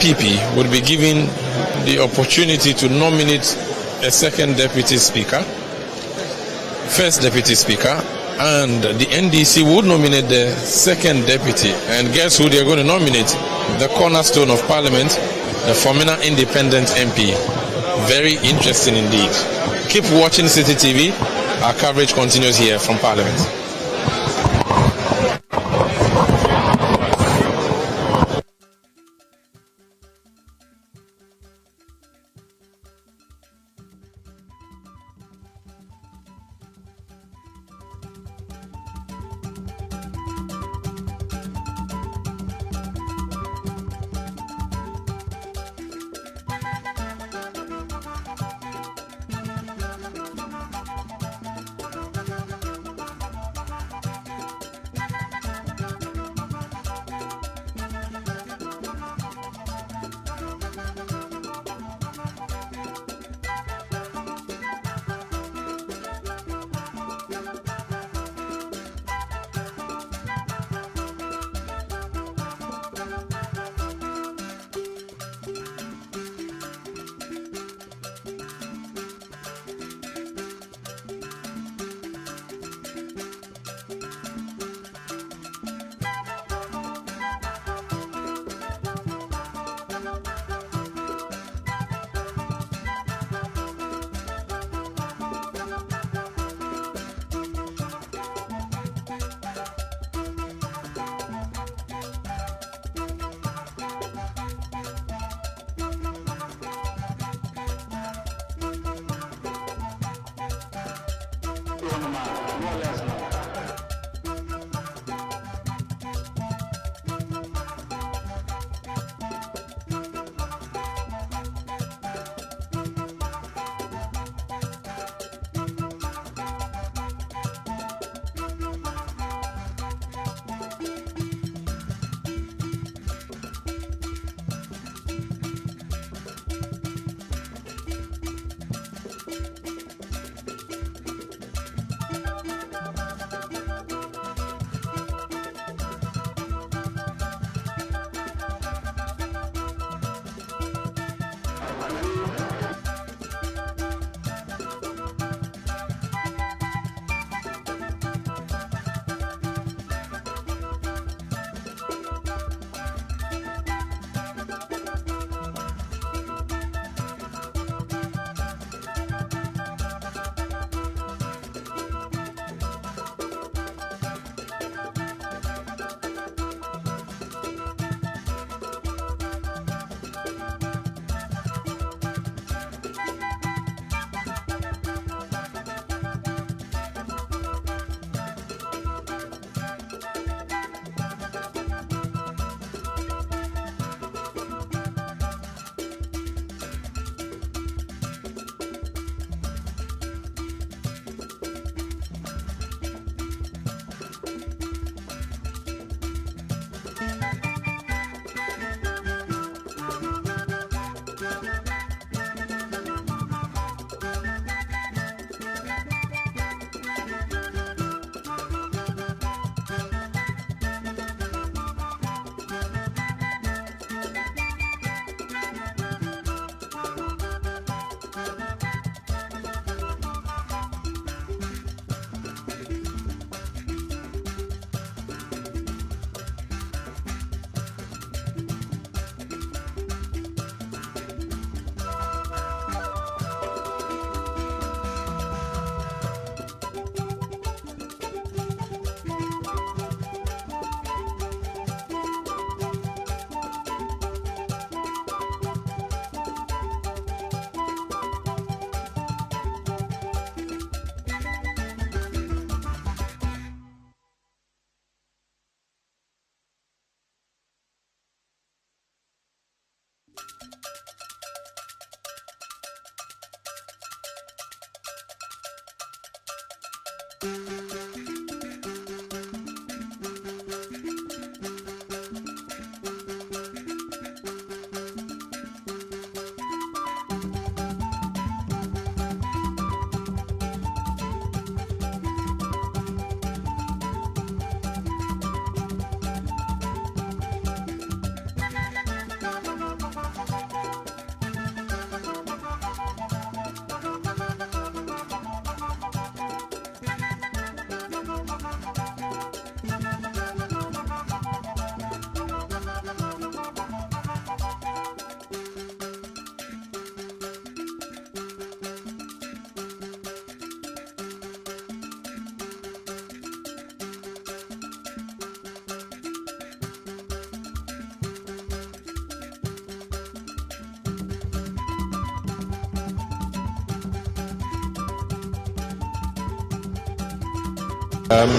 NPP would be given the opportunity to nominate a second deputy speaker, first deputy speaker, and the NDC would nominate the second deputy. And guess who they're going to nominate? The cornerstone of Parliament, the former independent MP. Very interesting indeed. Keep watching City TV. Our coverage continues here from Parliament.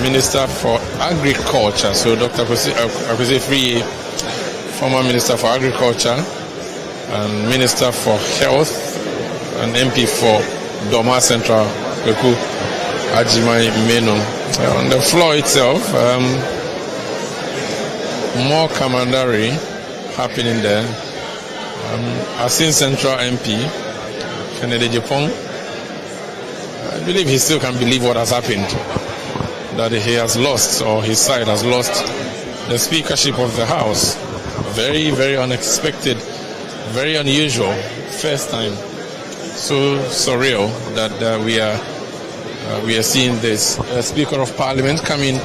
Minister for Agriculture. So Dr. Akwesi Free, former Minister for Agriculture and Minister for Health and MP for Doma Central, Kweku Agyeman Menu. On the floor itself, more commandery happening there. Asin Central MP, Kennedy Japong, I believe he still can't believe what has happened. That he has lost, or his side has lost, the speakership of the House. Very, very unexpected, very unusual. First time, so surreal that we are seeing this. A Speaker of Parliament coming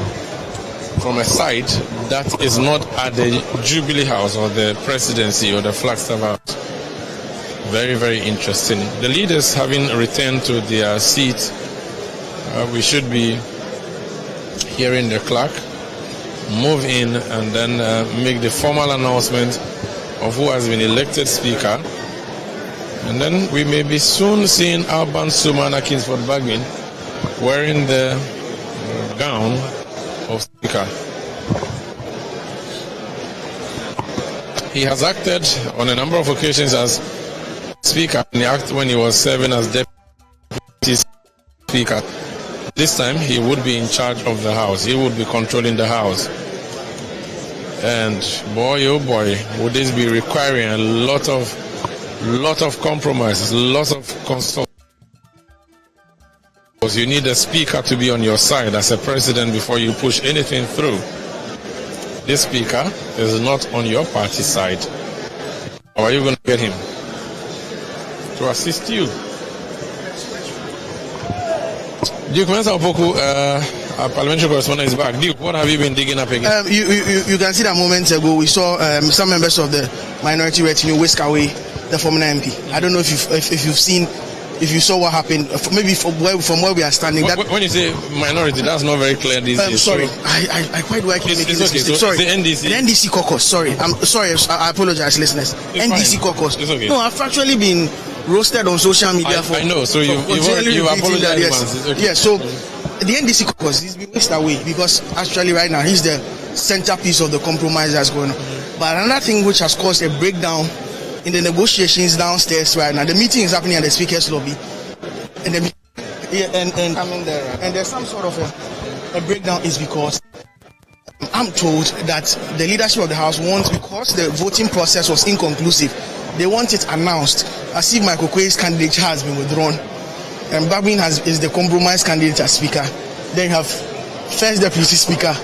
from a side that is not at the Jubilee House or the Presidency or the Flagstaff House. Very, very interesting. The leaders having returned to their seats, we should be hearing the clerk move in and then make the formal announcement of who has been elected speaker. And then we may be soon seeing Alban Sumana Kingsford Bagbin wearing the gown of speaker. He has acted on a number of occasions as speaker when he was serving as deputy speaker. This time he would be in charge of the House. He would be controlling the House. And boy, oh boy, would this be requiring a lot of compromises, lots of consult. Because you need a speaker to be on your side as a president before you push anything through. This speaker is not on your party side. How are you going to get him to assist you? Duke Mensa Opoku, our parliamentary correspondent, is back. Duke, what have you been digging up again? You can see that moments ago we saw some members of the minority retinue whisk away the former MP. I don't know if you've seen, if you saw what happened. Maybe from where we are standing. When you say minority, that's not very clear. Sorry, I quite like making this mistake. Sorry, the NDC. The NDC caucus. Sorry, I'm sorry. I apologize, listeners. NDC caucus. It's okay. No, I've actually been roasted on social media I know. So you apologize. Yes. Okay. Yes. So the NDC caucus is being whisked away because actually right now he's the centerpiece of the compromise that's going on. But another thing which has caused a breakdown in the negotiations downstairs right now, the meeting is happening at the speaker's lobby, and there's some sort of a breakdown is because I'm told that the leadership of the House wants, because the voting process was inconclusive, they want it announced as if Michael Oquaye's candidature has been withdrawn and Bagbin is the compromise candidate as speaker. Then you have first deputy speaker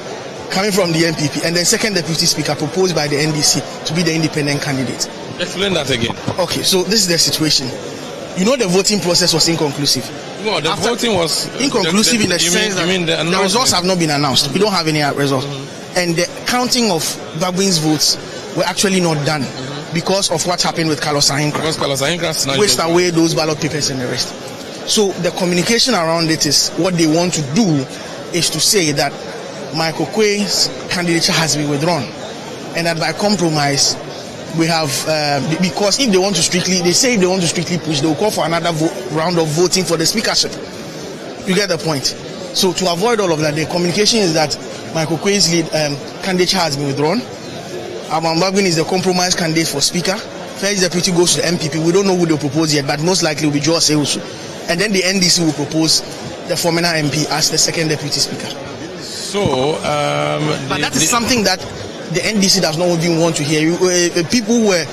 coming from the NPP and then second deputy speaker proposed by the NDC to be the independent candidate. Explain that again. Okay, so this is the situation. You know the voting process was inconclusive. No, the voting was inconclusive in the sense that the results have not been announced. We don't have any results. And the counting of Bagbin's votes were actually not done because of what happened with Carlos Ahinkra. Because Carlos Ahinkra whisked away those ballot papers and the rest. So the communication around it is what they want to do is to say that Michael Oquaye's candidature has been withdrawn, and that by compromise we have because if they want to strictly, they say if they want to strictly push, they will call for another round of voting for the speakership. You get the point. So to avoid all of that, the communication is that Michael Oquaye's candidature has been withdrawn. Alban Bagbin is the compromise candidate for speaker. First deputy goes to the MPP. We don't know who they'll propose yet, but most likely will be Joe Seusu. And then the NDC will propose the former MP as the second deputy speaker. So, but that is something that the NDC does not even want to hear. People who were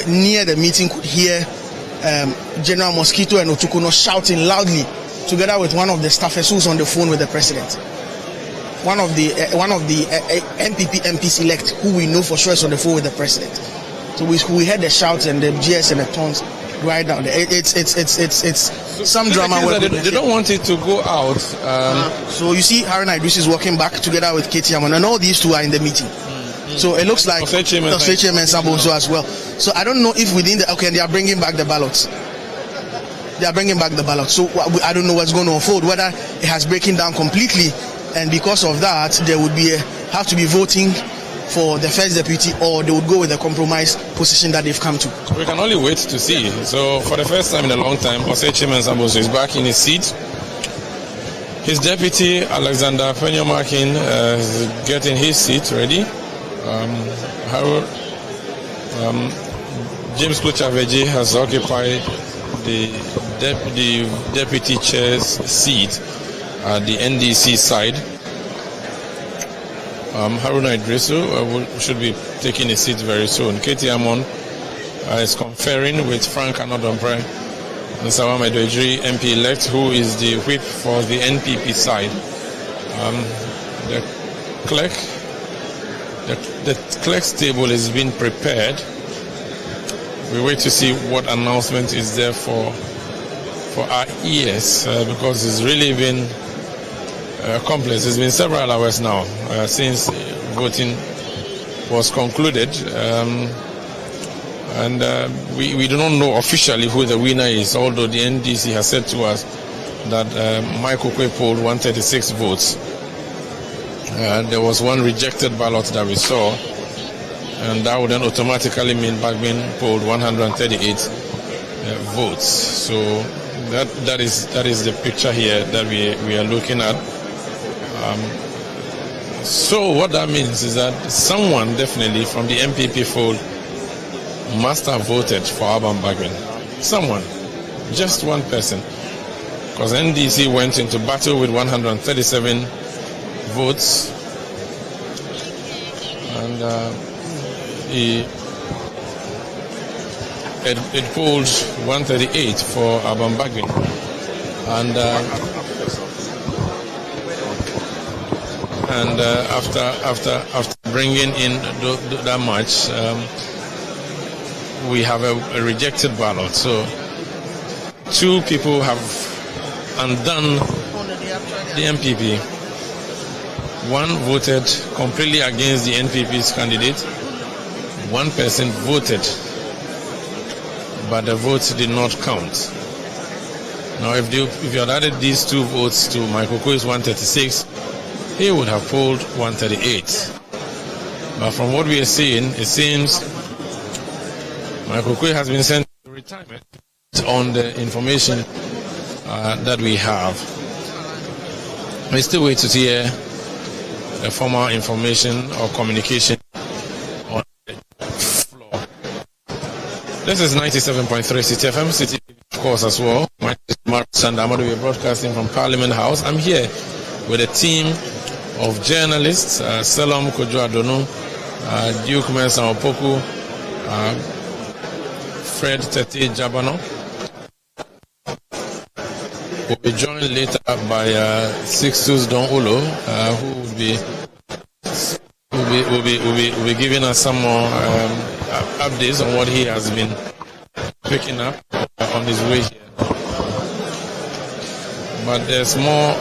near the meeting could hear General Mosquito and Otukono shouting loudly, together with one of the staffers who's on the phone with the president. One of the MPP MPs elect who we know for sure is on the phone with the president. So we heard the shouts and the GS and the tones right now. It's some drama. They don't want it to go out. So you see, Harun Idris is walking back together with Katie Amon, and all these two are in the meeting. So it looks like Osechi Mensah as well. So I don't know if within they are bringing back the ballots. They are bringing back the ballots. So I don't know what's going to unfold. Whether it has breaking down completely, and because of that, there would be have to be voting for the first deputy, or they would go with the compromise position that they've come to. We can only wait to see. So for the first time in a long time, Osechi Mensah is back in his seat. His deputy, Alexander Penyomakin, is getting his seat ready. James Kluchaveji has occupied the deputy chair's seat at the NDC side. Haruna Idrisu should be taking a seat very soon. Katie Amon is conferring with Frank Anodompre and Sawama Edwejiri, MP-elect, who is the whip for the NPP side. The clerk's table is being prepared. We wait to see what announcement is there for our ears, because it's really been complex. It's been several hours now since voting was concluded, and we do not know officially who the winner is, although the NDC has said to us that Mike Okoye polled 136 votes. There was one rejected ballot that we saw, and that would then automatically mean Bagbin polled 138 votes. So that is the picture here that we are looking at. So what that means is that someone definitely from the MPP fold must have voted for Alban Bagbin. Someone, just one person, because NDC went into battle with 137 votes, and it polled 138 for Alban Bagbin, and after bringing in that much, we have a rejected ballot. So two people have undone the MPP. One voted completely against the NPP's candidate. One person voted, but the votes did not count. Now, if you had added these two votes to Mike Okoye's 136, he would have polled 138. But from what we are seeing, it seems Mike Okoye has been sent to retirement on the information that we have. We still wait to hear the formal information or communication on the floor. This is 97.3 City FM, City, of course, as well. My name is Mark Sandamadu. We are broadcasting from Parliament House. I'm here with a team of journalists, Selam Kojo Adonu, Duke Mensah Opoku, Fred Tete Jabano. We'll be joined later by Sixtus Don Ulo, who will be giving us some more updates on what he has been picking up on his way here. But there's more.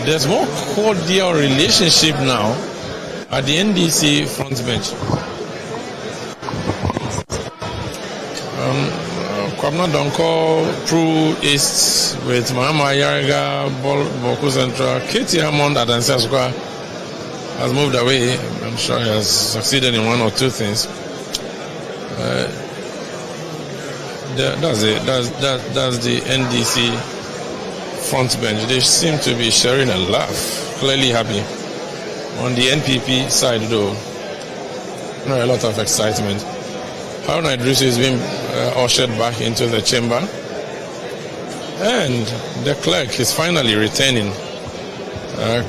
There's more cordial relationship now at the NDC front bench. Kwabena Donko, Pru East with Mahama Yariga, Boku Central, Katie Hammond at Ansasqua has moved away. I'm sure he has succeeded in one or two things. That's the NDC front bench. They seem to be sharing a laugh, clearly happy. On the NPP side, though, not a lot of excitement. Haruna Idrisu is being ushered back into the chamber, and the clerk is finally returning,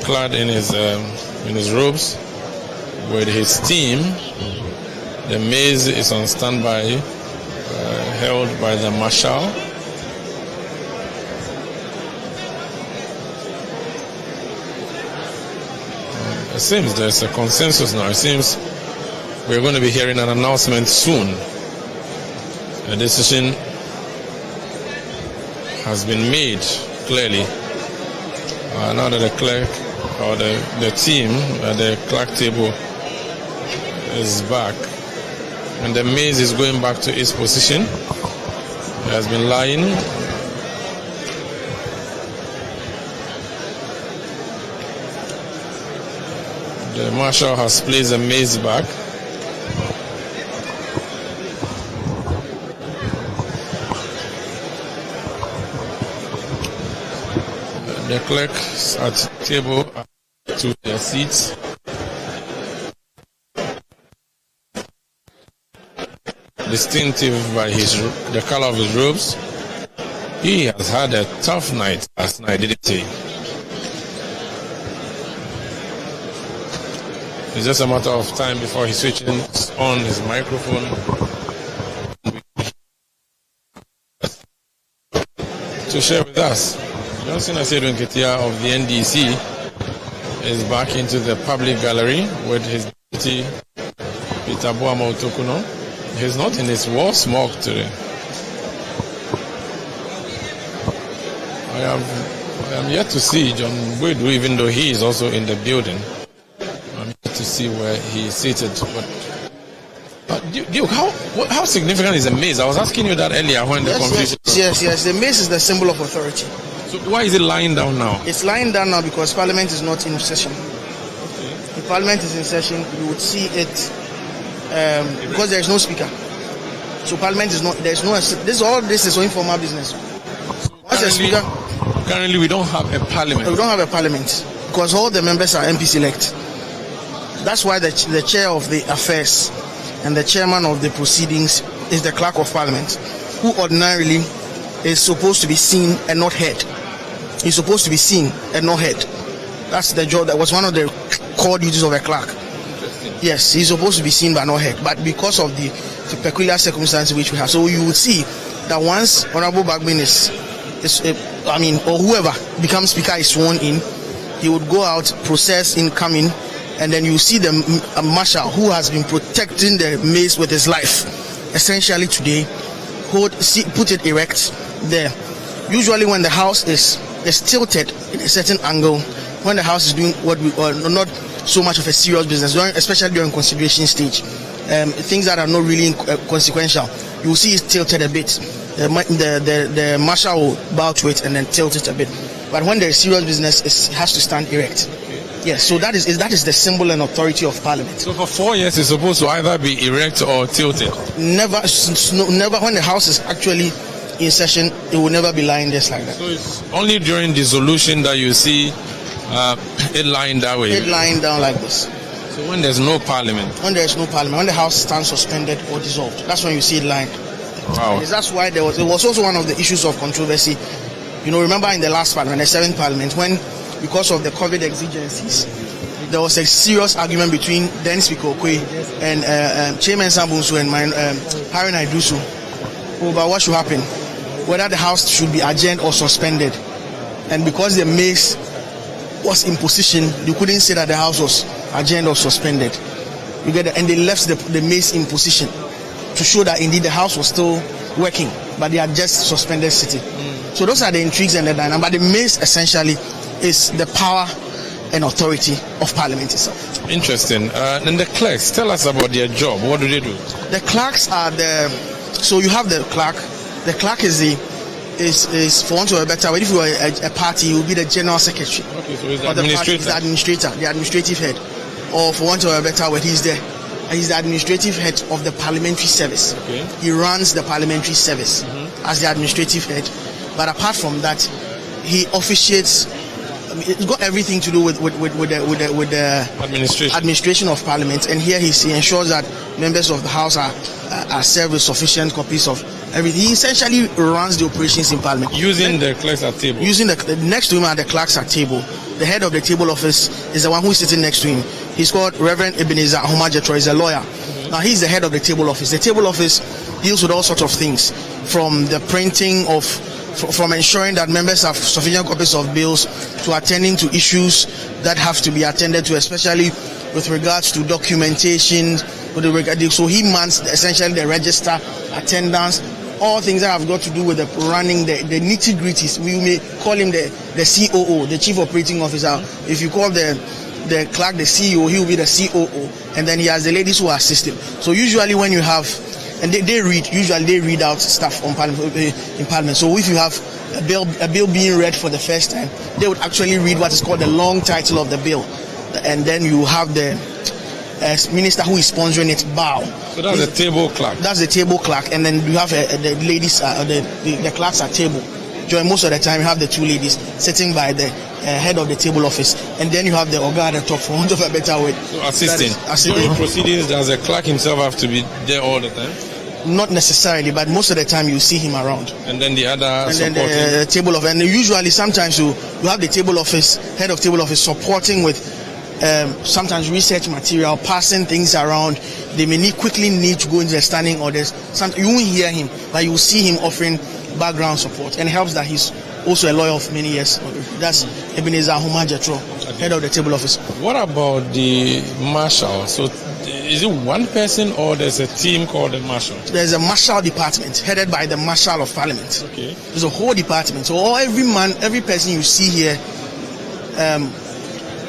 clad in his robes with his team. The maze is on standby, held by the marshal. It seems there's a consensus now. It seems we're going to be hearing an announcement soon. A decision has been made clearly. Now that the clerk or the team at the clerk table is back, and the maze is going back to its position. It has been lying. The marshal has placed the maze back. The clerks at table to their seats. Distinctive by the color of his robes. He has had a tough night last night, didn't he? It's just a matter of time before he switches on his microphone to share with us. Johnson Asedo Nketia of the NDC is back into the public gallery with his deputy Peter Boama Otokuno. He's not in his war smoke today. I am yet to see John Boydu, even though he is also in the building. I'm yet to see where he is seated. But Duke, how significant is the mace? I was asking you that earlier when the conversation. Yes. The mace is the symbol of authority. So why is it lying down now? It's lying down now because Parliament is not in session. Okay. If Parliament is in session, you would see it because there is no speaker. So Parliament is not. There's no. This is informal business. Currently, we don't have a Parliament. We don't have a Parliament because all the members are MPs elect. That's why the chair of the affairs and the chairman of the proceedings is the clerk of Parliament, who ordinarily is supposed to be seen and not heard. He's supposed to be seen and not heard. That's the job. That was one of the core duties of a clerk. Yes, he's supposed to be seen but not heard. But because of the peculiar circumstances which we have, so you will see that once Honorable Bagbin or whoever becomes speaker is sworn in, he would go out, process incoming, and then you see the marshal who has been protecting the mace with his life, essentially today, put it erect there. Usually when the house is tilted in a certain angle, when the house is doing what we not so much of a serious business, especially during consideration stage, things that are not really consequential, you will see it tilted a bit. The marshal will bow to it and then tilt it a bit. But when there is serious business, it has to stand erect. Yes, so that is the symbol and authority of Parliament. So for 4 years, it's supposed to either be erect or tilted? Never. When the house is actually in session, it will never be lying just like that. So it's only during dissolution that you see it lying that way? It lying down like this. So when there's no Parliament? When there's no Parliament, when the house stands suspended or dissolved, that's when you see it lying. Wow. That's why it was also one of the issues of controversy. Remember in the last Parliament, the 7th Parliament, when because of the COVID exigencies, there was a serious argument between then Speaker Okwe and Chairman Sambunsu and Harry Naidusu over what should happen, whether the house should be adjourned or suspended. And because the mace was in position, you couldn't say that the house was adjourned or suspended. You get it? And they left the mace in position to show that indeed the house was still working, but they had just suspended sitting. So those are the intrigues and the dynamic. But the mace essentially is the power and authority of Parliament itself. Interesting. And the clerks, tell us about their job. What do they do? The clerks are so you have the clerk. The clerk is for want of a better word, if you are a party, you will be the general secretary. Okay, so he's the administrator. He's the administrator, the administrative head. Or for want of a better word, he's the administrative head of the parliamentary service. Okay. He runs the parliamentary service as the administrative head. But apart from that, he officiates. It's got everything to do with the administration of Parliament. And here he ensures that members of the House are served with sufficient copies of everything. He essentially runs the operations in Parliament. Using the clerks at table. Using next to him are the clerks at table. The head of the table office is the one who is sitting next to him. He's called Reverend Ebenezer Ahomajetro. He's a lawyer. Now he's the head of the table office. The table office deals with all sorts of things, from the printing of, from ensuring that members have sufficient copies of bills, to attending to issues that have to be attended to, especially with regards to documentation. So he mans essentially the register, attendance, all things that have got to do with the running, the nitty-gritties. We may call him the COO, the Chief Operating Officer. If you call the clerk the CEO, he will be the COO, and then he has the ladies who assist him. So usually when you have, and they read out stuff on in Parliament. So if you have a bill being read for the first time, they would actually read what is called the long title of the bill, and then you have the minister who is sponsoring it bow. So that's the table clerk. That's the table clerk, and then you have the ladies, the clerks at table. During most of the time, you have the two ladies sitting by the head of the table office, and then you have the Oga at the top, for want of a better word. So assisting. During proceedings, does the clerk himself have to be there all the time? Not necessarily, but most of the time you see him around. And then the other and supporting? then the table office. And usually, sometimes you have the table office, head of table office, supporting with sometimes research material, passing things around. They may quickly need to go into the standing orders. You won't hear him, but you will see him offering background support, and it helps that he's also a lawyer of many years. That's Ebenezer Ahuma Jetro, head of the table office. What about the marshal? So is it one person or there's a team called the marshal? There's a marshal department headed by the Marshal of Parliament. Okay. There's a whole department. So every person you see here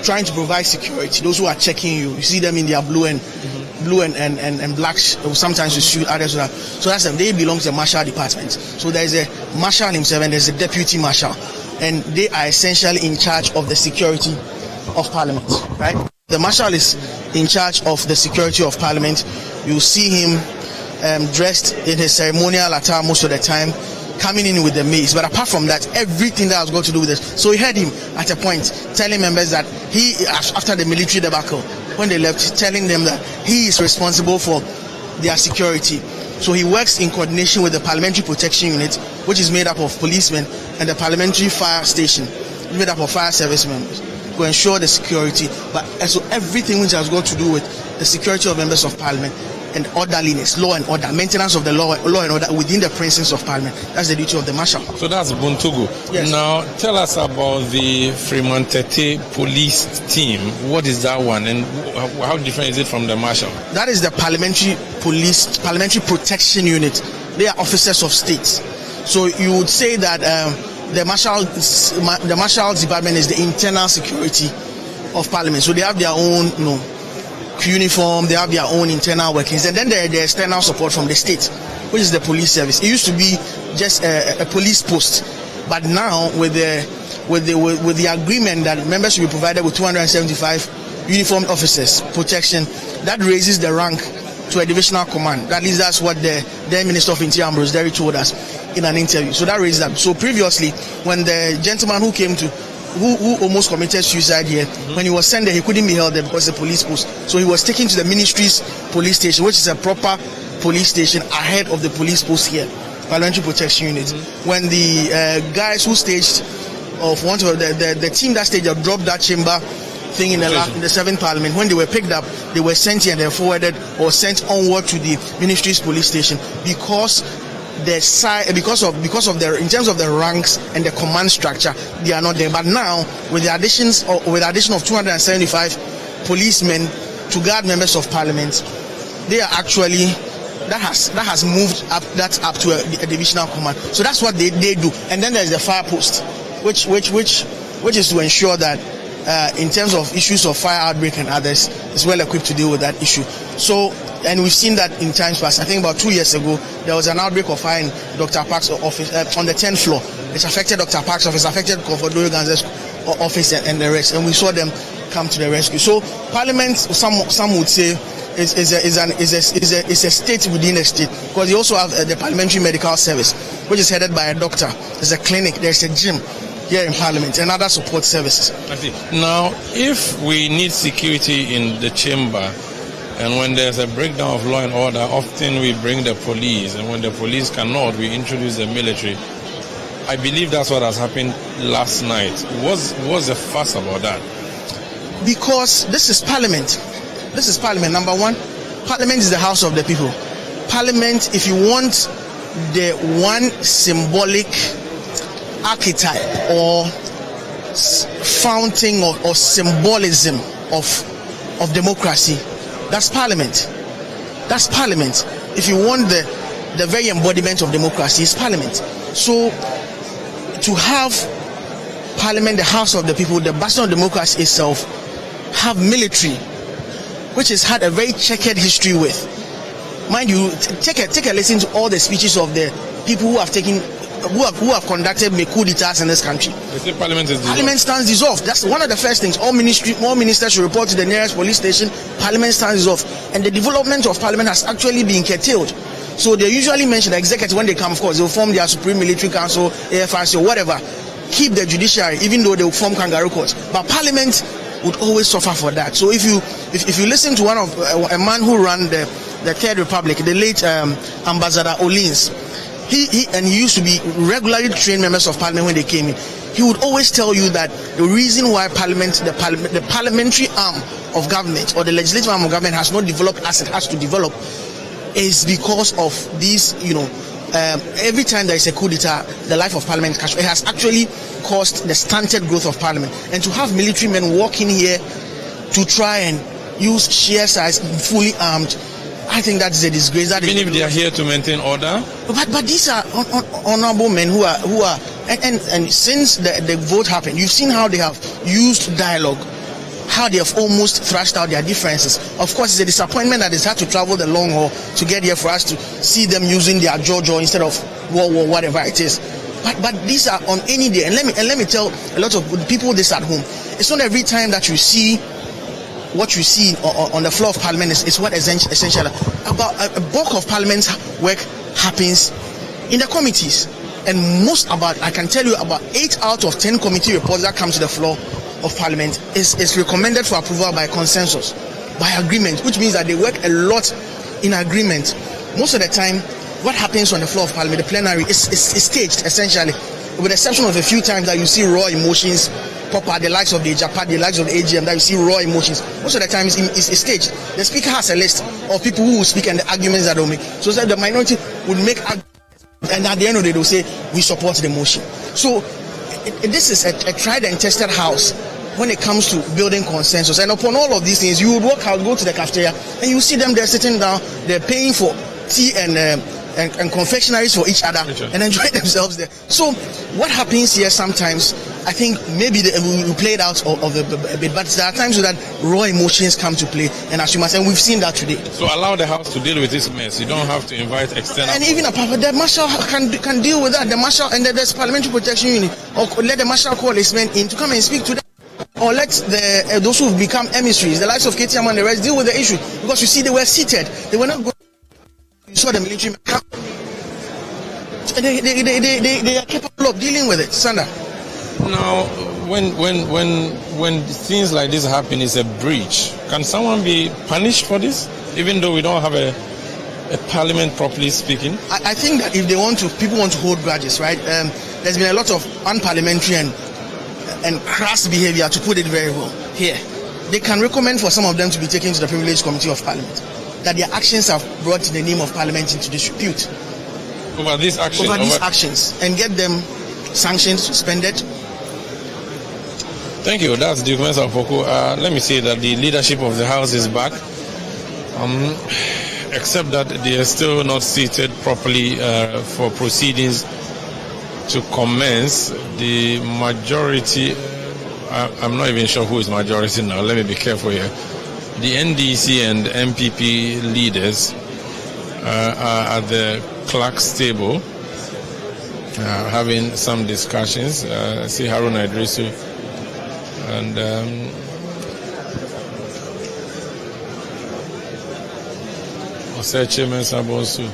trying to provide security, those who are checking you see them in their blue and black, sometimes with suit, others with that. So that's them. They belong to the marshal department. So there's a marshal himself and there's a deputy marshal, and they are essentially in charge of the security of Parliament, right? The marshal is in charge of the security of Parliament. You see him dressed in his ceremonial attire most of the time, coming in with the mace. But apart from that, everything that has got to do with this. So we heard him at a point telling members that he, after the military debacle, when they left, telling them that he is responsible for their security. So he works in coordination with the Parliamentary Protection Unit, which is made up of policemen, and the Parliamentary Fire Station, made up of fire service members, to ensure the security. But so everything which has got to do with the security of members of Parliament and orderliness, law and order, maintenance of the law and order within the precincts of Parliament. That's the duty of the marshal. So that's Buntugu. Yes. Now tell us about the Fremont Tete police team. What is that one, and how different is it from the marshal? That is the Parliamentary Protection Unit. They are officers of state. So you would say that the marshal's department is the internal security of Parliament. So they have their own, uniform, they have their own internal workings, and then the external support from the state, which is the police service. It used to be just a police post, but now with the agreement that members should be provided with 275 uniformed officers protection, that raises the rank to a divisional command. At least that's what the Minister of Interior Ambrose Derry told us in an interview. So that raises that. So previously, when the gentleman who came to who almost committed suicide here, when he was sent there, he couldn't be held there because it's a police post. So he was taken to the ministry's police station, which is a proper police station ahead of the police post here, Parliamentary Protection Unit. When the guys who staged, the team that staged dropped that chamber thing in the 7th Parliament, when they were picked up, they were sent here and they were forwarded or sent onward to the ministry's police station because of their, in terms of the ranks and the command structure, they are not there. But now, with the addition of 275 policemen to guard members of Parliament, they are actually that has moved up to a divisional command. So that's what they do. And then there's the fire post, which is to ensure that in terms of issues of fire outbreak and others, is well equipped to deal with that issue. So, and we've seen that in times past. I think about 2 years ago, there was an outbreak of fire in Dr. Park's office on the 10th floor. It affected Dr. Park's office, affected Comfort Ganze's office and the rest. And we saw them come to the rescue. So Parliament, some would say, is a state within a state, because you also have the Parliamentary Medical Service, which is headed by a doctor. There's a clinic, there's a gym here in Parliament, and other support services. I see. Now, if we need security in the chamber, and when there's a breakdown of law and order, often we bring the police, and when the police cannot, we introduce the military. I believe that's what has happened last night. What's the fuss about that? Because this is Parliament. This is Parliament, number one. Parliament is the house of the people. Parliament, if you want the one symbolic archetype or fountain or symbolism of democracy, that's Parliament. That's Parliament. If you want the very embodiment of democracy, it's Parliament. So to have Parliament, the house of the people, the bastion of democracy itself, have military, which has had a very checkered history with. Mind you, take a listen to all the speeches of the people who have conducted coup d'etats in this country. They say Parliament is dissolved. Parliament stands dissolved. That's one of the first things. All ministers should report to the nearest police station. Parliament stands dissolved, and the development of Parliament has actually been curtailed. So they usually mention the executive when they come, of course, they'll form their Supreme Military Council, AFRC, or whatever. Keep the judiciary, even though they'll form kangaroo courts. But Parliament would always suffer for that. So if you listen to one of a man who ran the Third Republic, the late Ambassador Olins, he used to be regularly trained members of Parliament when they came in. He would always tell you that the reason why the parliamentary arm of government or the legislative arm of government has not developed as it has to develop is because of these, every time there is a coup d'etat, the life of Parliament, it has actually caused the stunted growth of Parliament. And to have military men walk in here to try and use sheer size, fully armed, I think that is a disgrace. Even if they are here to maintain order? But these are honorable men who are and since the vote happened, you've seen how they have used dialogue, how they have almost thrashed out their differences. Of course, it's a disappointment that it's had to travel the long haul to get here for us to see them using their jaw instead of war, whatever it is. But these are on any day. And let me tell a lot of people this at home. It's not every time that you see what you see on the floor of Parliament is what essential. About a bulk of Parliament's work happens in the committees. And I can tell you about 8 out of 10 committee reports that come to the floor of Parliament is recommended for approval by consensus, by agreement, which means that they work a lot in agreement. Most of the time, what happens on the floor of Parliament, the plenary, is staged, essentially, with the exception of a few times that you see raw emotions pop out, the likes of the Japan, the likes of the AGM, that you see raw emotions. Most of the time, it's staged. The speaker has a list of people who will speak and the arguments that they'll make. So that the minority would make arguments, and at the end of the day, they'll say, we support the motion. So this is a tried and tested house when it comes to building consensus. And upon all of these things, you would walk out, go to the cafeteria, and you see them there sitting down, they're paying for tea and confectionaries for each other and enjoy themselves there. So what happens here sometimes, I think maybe we play it out of a bit, but there are times that raw emotions come to play, and as you must, and we've seen that today. So allow the House to deal with this mess. You don't have to invite external. And even the Marshal can deal with that. The Marshal and there's Parliamentary Protection Unit, or let the Marshal call his men in to come and speak to them. Or let those who have become emissaries, the likes of KTM and the rest, deal with the issue. Because you see, they were seated. They were not going. You saw the military men come. They are capable of dealing with it, Sanda. Now, when things like this happen, it's a breach. Can someone be punished for this, even though we don't have a parliament properly speaking? I think that if people want to hold grudges, right? There's been a lot of unparliamentary and crass behavior, to put it very well, here. They can recommend for some of them to be taken to the Privileged Committee of Parliament, that their actions have brought the name of Parliament into disrepute. Over these actions, and get them sanctioned, suspended. Thank you. That's Duke Mensah Opoku. Let me say that the leadership of the House is back, except that they are still not seated properly for proceedings to commence. The majority, I'm not even sure who is majority now. Let me be careful here. The NDC and MPP leaders are at the clerk's table having some discussions. I see Haruna Idrisu and Oseche Mensah Bonsu,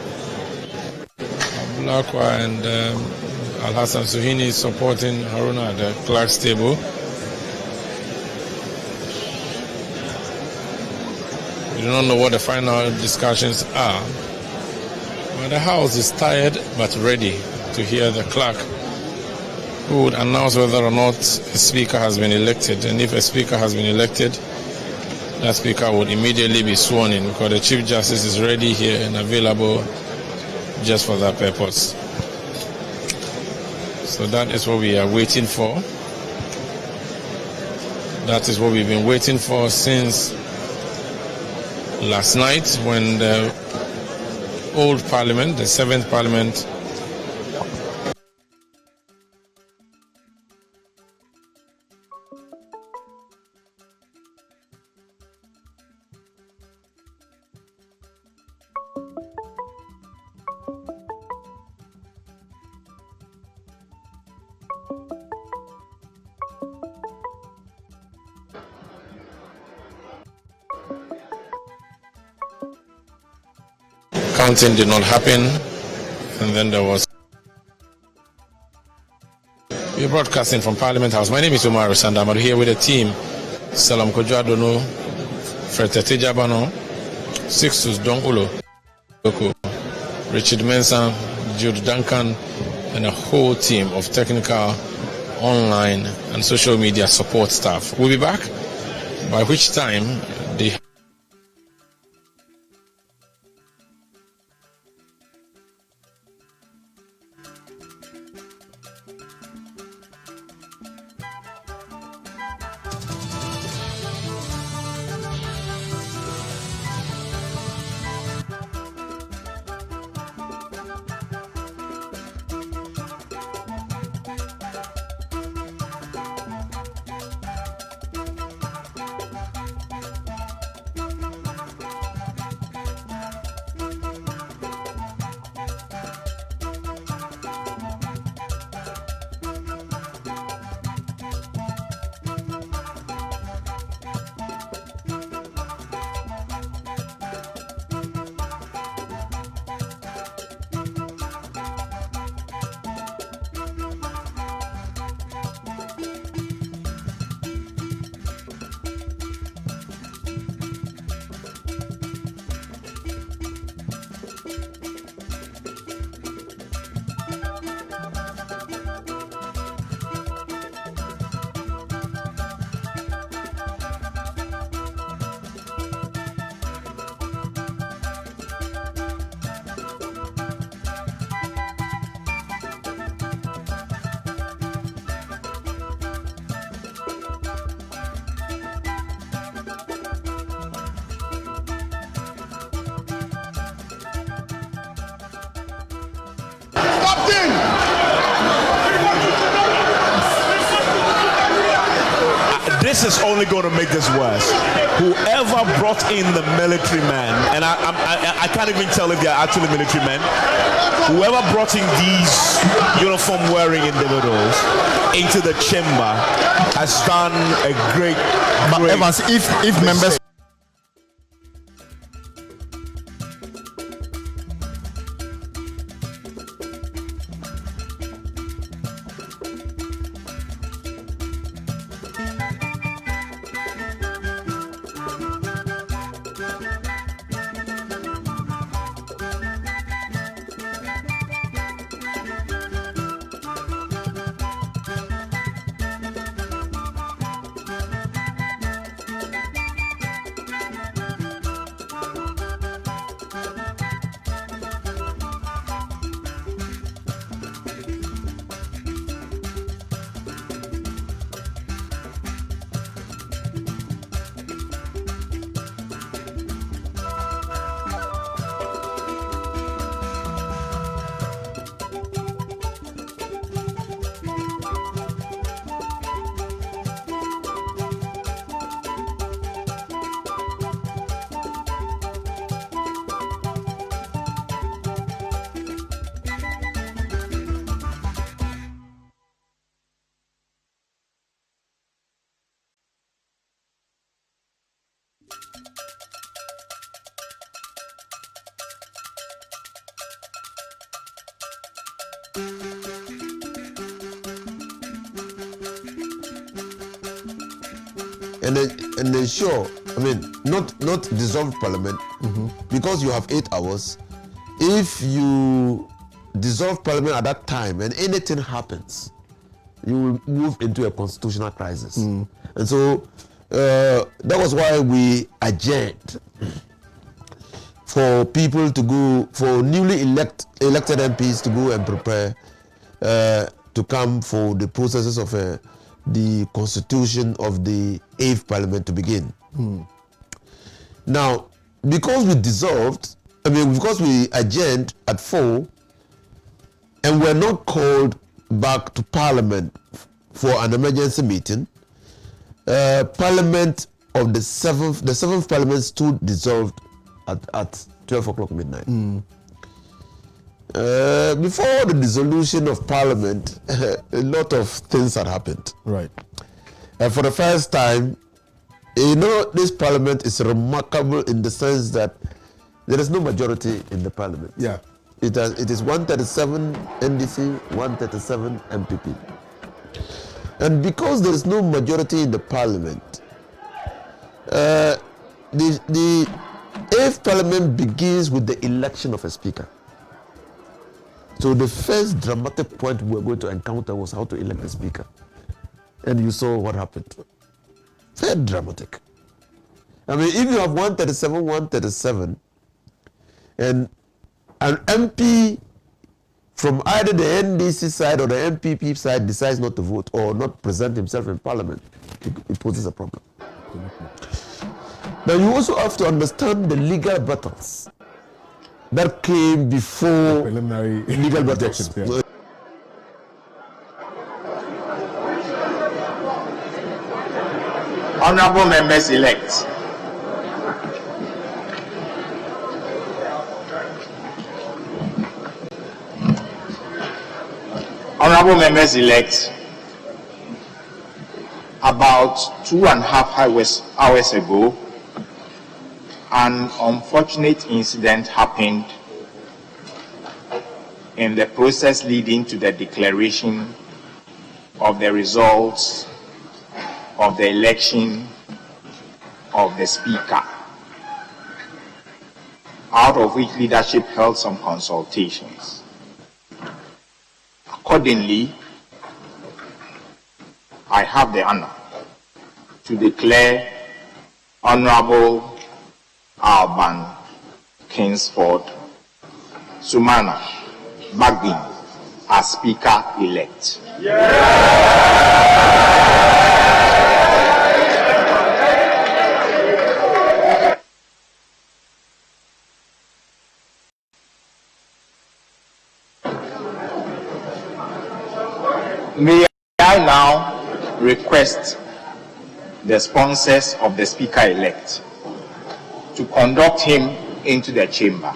Abulakwa and Al-Hassan Suhini supporting Haruna at the clerk's table. We do not know what the final discussions are. But the House is tired but ready to hear the clerk, who would announce whether or not a speaker has been elected. And if a speaker has been elected, that speaker would immediately be sworn in, because the Chief Justice is ready here and available just for that purpose. So that is what we are waiting for. That is what we've been waiting for since last night, when the old Parliament, the 7th Parliament, counting did not happen, and then there was. We're broadcasting from Parliament House. My name is Omar Sandam. I'm here with the team. Salam Kojadono, Fretete Jabano, Sixtus Don Ulo, Richard Mensah, Jude Duncan, and a whole team of technical, online, and social media support staff. We'll be back, by which time the This is only going to make this worse. Whoever brought in the military men, and I can't even tell if they're actually military men, whoever brought in these uniform-wearing individuals into the chamber has done a great. But Evans, if members. And ensure, I mean, not dissolve parliament, because you have 8 hours. If you dissolve parliament at that time and anything happens, you will move into a constitutional crisis. And so that was why we adjourned for people to go, for newly elected MPs to go and prepare to come for the processes of the constitution of the 8th parliament to begin. Now, because we dissolved, I mean, because we adjourned at 4 and we're not called back to parliament for an emergency meeting, parliament of the 7th parliament stood dissolved at 12 o'clock midnight. Before the dissolution of parliament, a lot of things had happened. Right. And for the first time, you know, this parliament is remarkable in the sense that There is no majority in the parliament. Yeah. It is 137 NDC, 137 MPP. And because there is no majority in the parliament, the 8th parliament begins with the election of a speaker. So the first dramatic point we were going to encounter was how to elect a speaker. And you saw what happened. Very dramatic. I mean, if you have 137, and an MP from either the NDC side or the MPP side decides not to vote or not present himself in parliament, it poses a problem. Now you also have to understand the legal battles that came before preliminary legal battles. Yeah. Honorable members elect. Honorable members elect, about 2.5 hours ago, an unfortunate incident happened in the process leading to the declaration of the results of the election of the speaker, out of which leadership held some consultations. Accordingly, I have the honor to declare Honorable Alban Kingsford Sumana Bagbin as Speaker-elect. May I now request the sponsors of the Speaker-elect to conduct him into the chamber.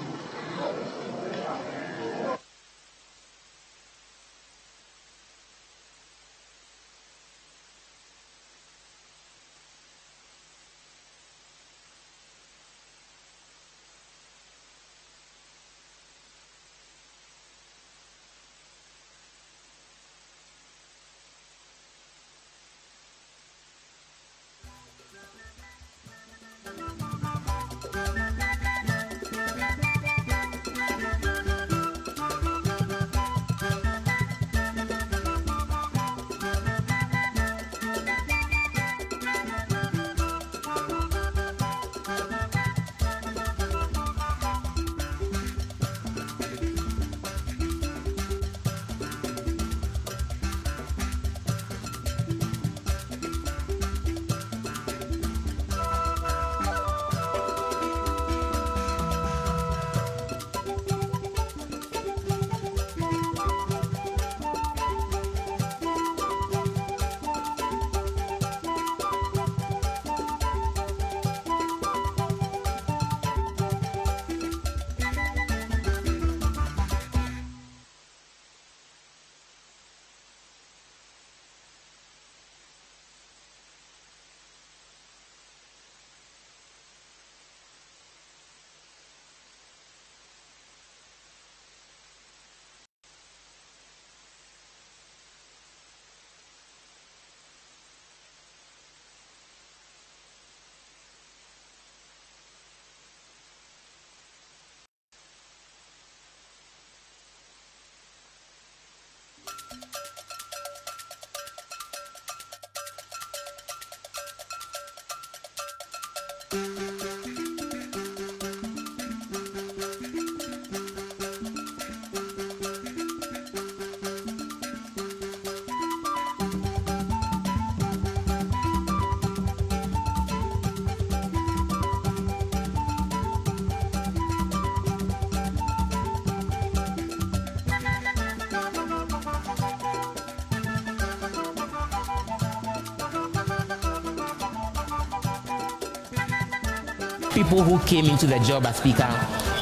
People who came into the job as Speaker,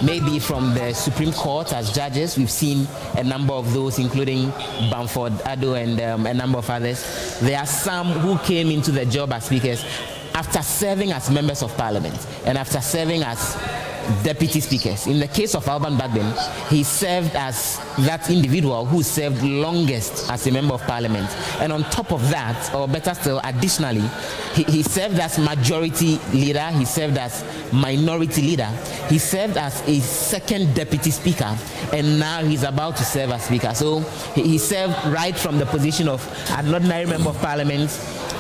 maybe from the Supreme Court as judges. We've seen a number of those, including Bamford Addo and a number of others. There are some who came into the job as Speakers after serving as members of Parliament and after serving as deputy speakers. In the case of Alban Bagbin, he served as that individual who served longest as a member of parliament. And on top of that, or better still, additionally, he served as majority leader, he served as minority leader, he served as a second deputy speaker, and now he's about to serve as speaker. So he served right from the position of an ordinary member of parliament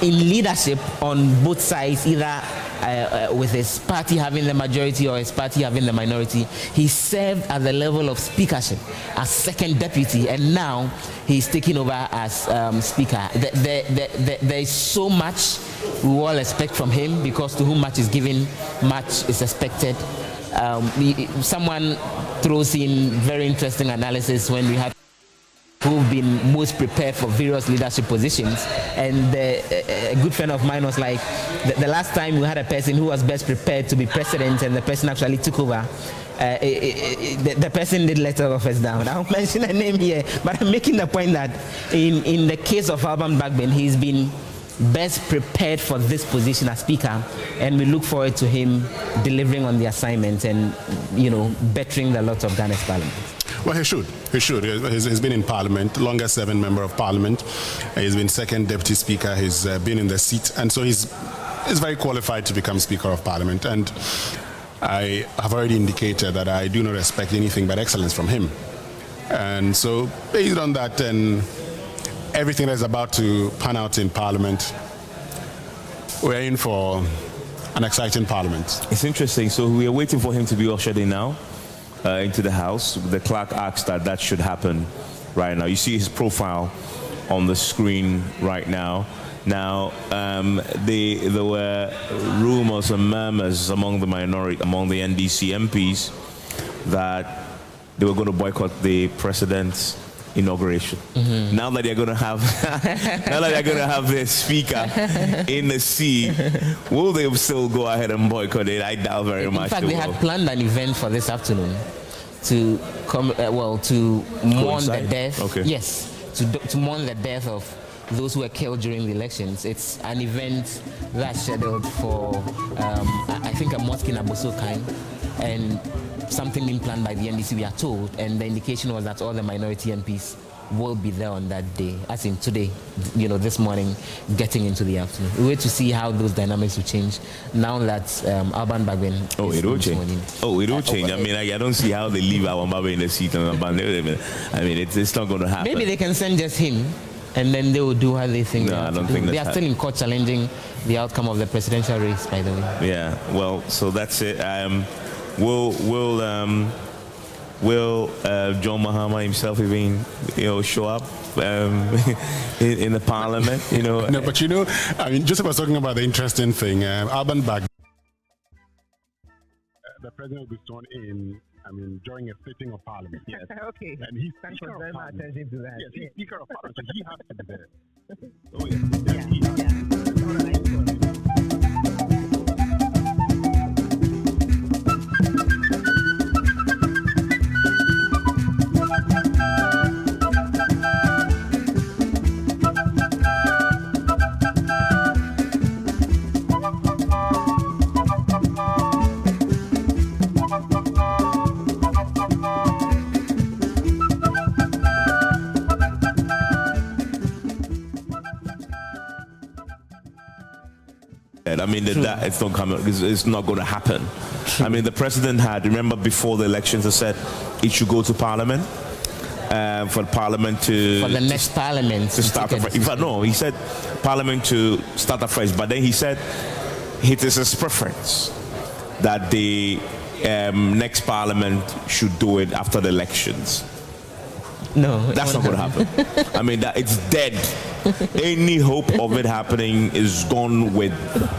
in leadership on both sides, either with his party having the majority or his party having the minority. He served at the level of speakership as second deputy, and now he's taking over as speaker. There is so much we all expect from him, because to whom much is given, much is expected. Someone throws in very interesting analysis when we had who've been most prepared for various leadership positions, and a good friend of mine was like, the last time we had a person who was best prepared to be president and the person actually took over, the person did let all of us down. I won't mention a name here, but I'm making the point that in the case of Alban Bagbin, he's been best prepared for this position as speaker, and we look forward to him delivering on the assignment and, you know, bettering the lot of Ghana's parliament. Well, he should. He's been in Parliament, longest serving member of Parliament. He's been second deputy speaker. He's been in the seat, and so he's very qualified to become Speaker of Parliament. And I have already indicated that I do not expect anything but excellence from him. And so, based on that and everything that's about to pan out in Parliament, we're in for an exciting Parliament. It's interesting. So we are waiting for him to be ushered in now. Into the House. The clerk asked that should happen right now. You see his profile on the screen right now. Now, there were rumors and murmurs among the minority, among the NDC MPs, that they were going to boycott the president's inauguration. Mm-hmm. Now that they're going to have, their speaker in the seat, will they still go ahead and boycott it? I doubt very much. In fact, they had planned an event for this afternoon to come, to mourn the death. Okay. Yes, to mourn the death of those who were killed during the elections. It's an event that's scheduled for, I think, a mosque in Abosokai, and something being planned by the NDC, we are told, and the indication was that all the minority MPs will be there on that day, as in today, you know, this morning, getting into the afternoon. We wait to see how those dynamics will change now that Alban Bagbin it will change. It will change. I mean, I don't see how they leave Alban Bagbin in the seat. I mean, it's not going to happen. Maybe they can send just him, and then they will do what they think. No, I don't think they are still in court challenging the outcome of the presidential race, by the way. Yeah, well, so that's it. Will John Mahama himself even, show up in the Parliament? No, but I mean, Joseph was talking about the interesting thing. Alban Bagbin, the president will be sworn in, I mean, during a sitting of Parliament. Yes. Okay. And he's Thanks for very much attention to that. Yes, he's Speaker of Parliament, so he has to be there. Oh, yes. I mean, it's not going to happen. I mean, the president remember before the elections, he said it should go to Parliament, for Parliament to... For the next Parliament to start afresh. In fact, no, he said Parliament to start afresh, but then he said it is his preference that the next Parliament should do it after the elections. No, that's not going to happen. I mean, it's dead. Any hope of it happening is gone with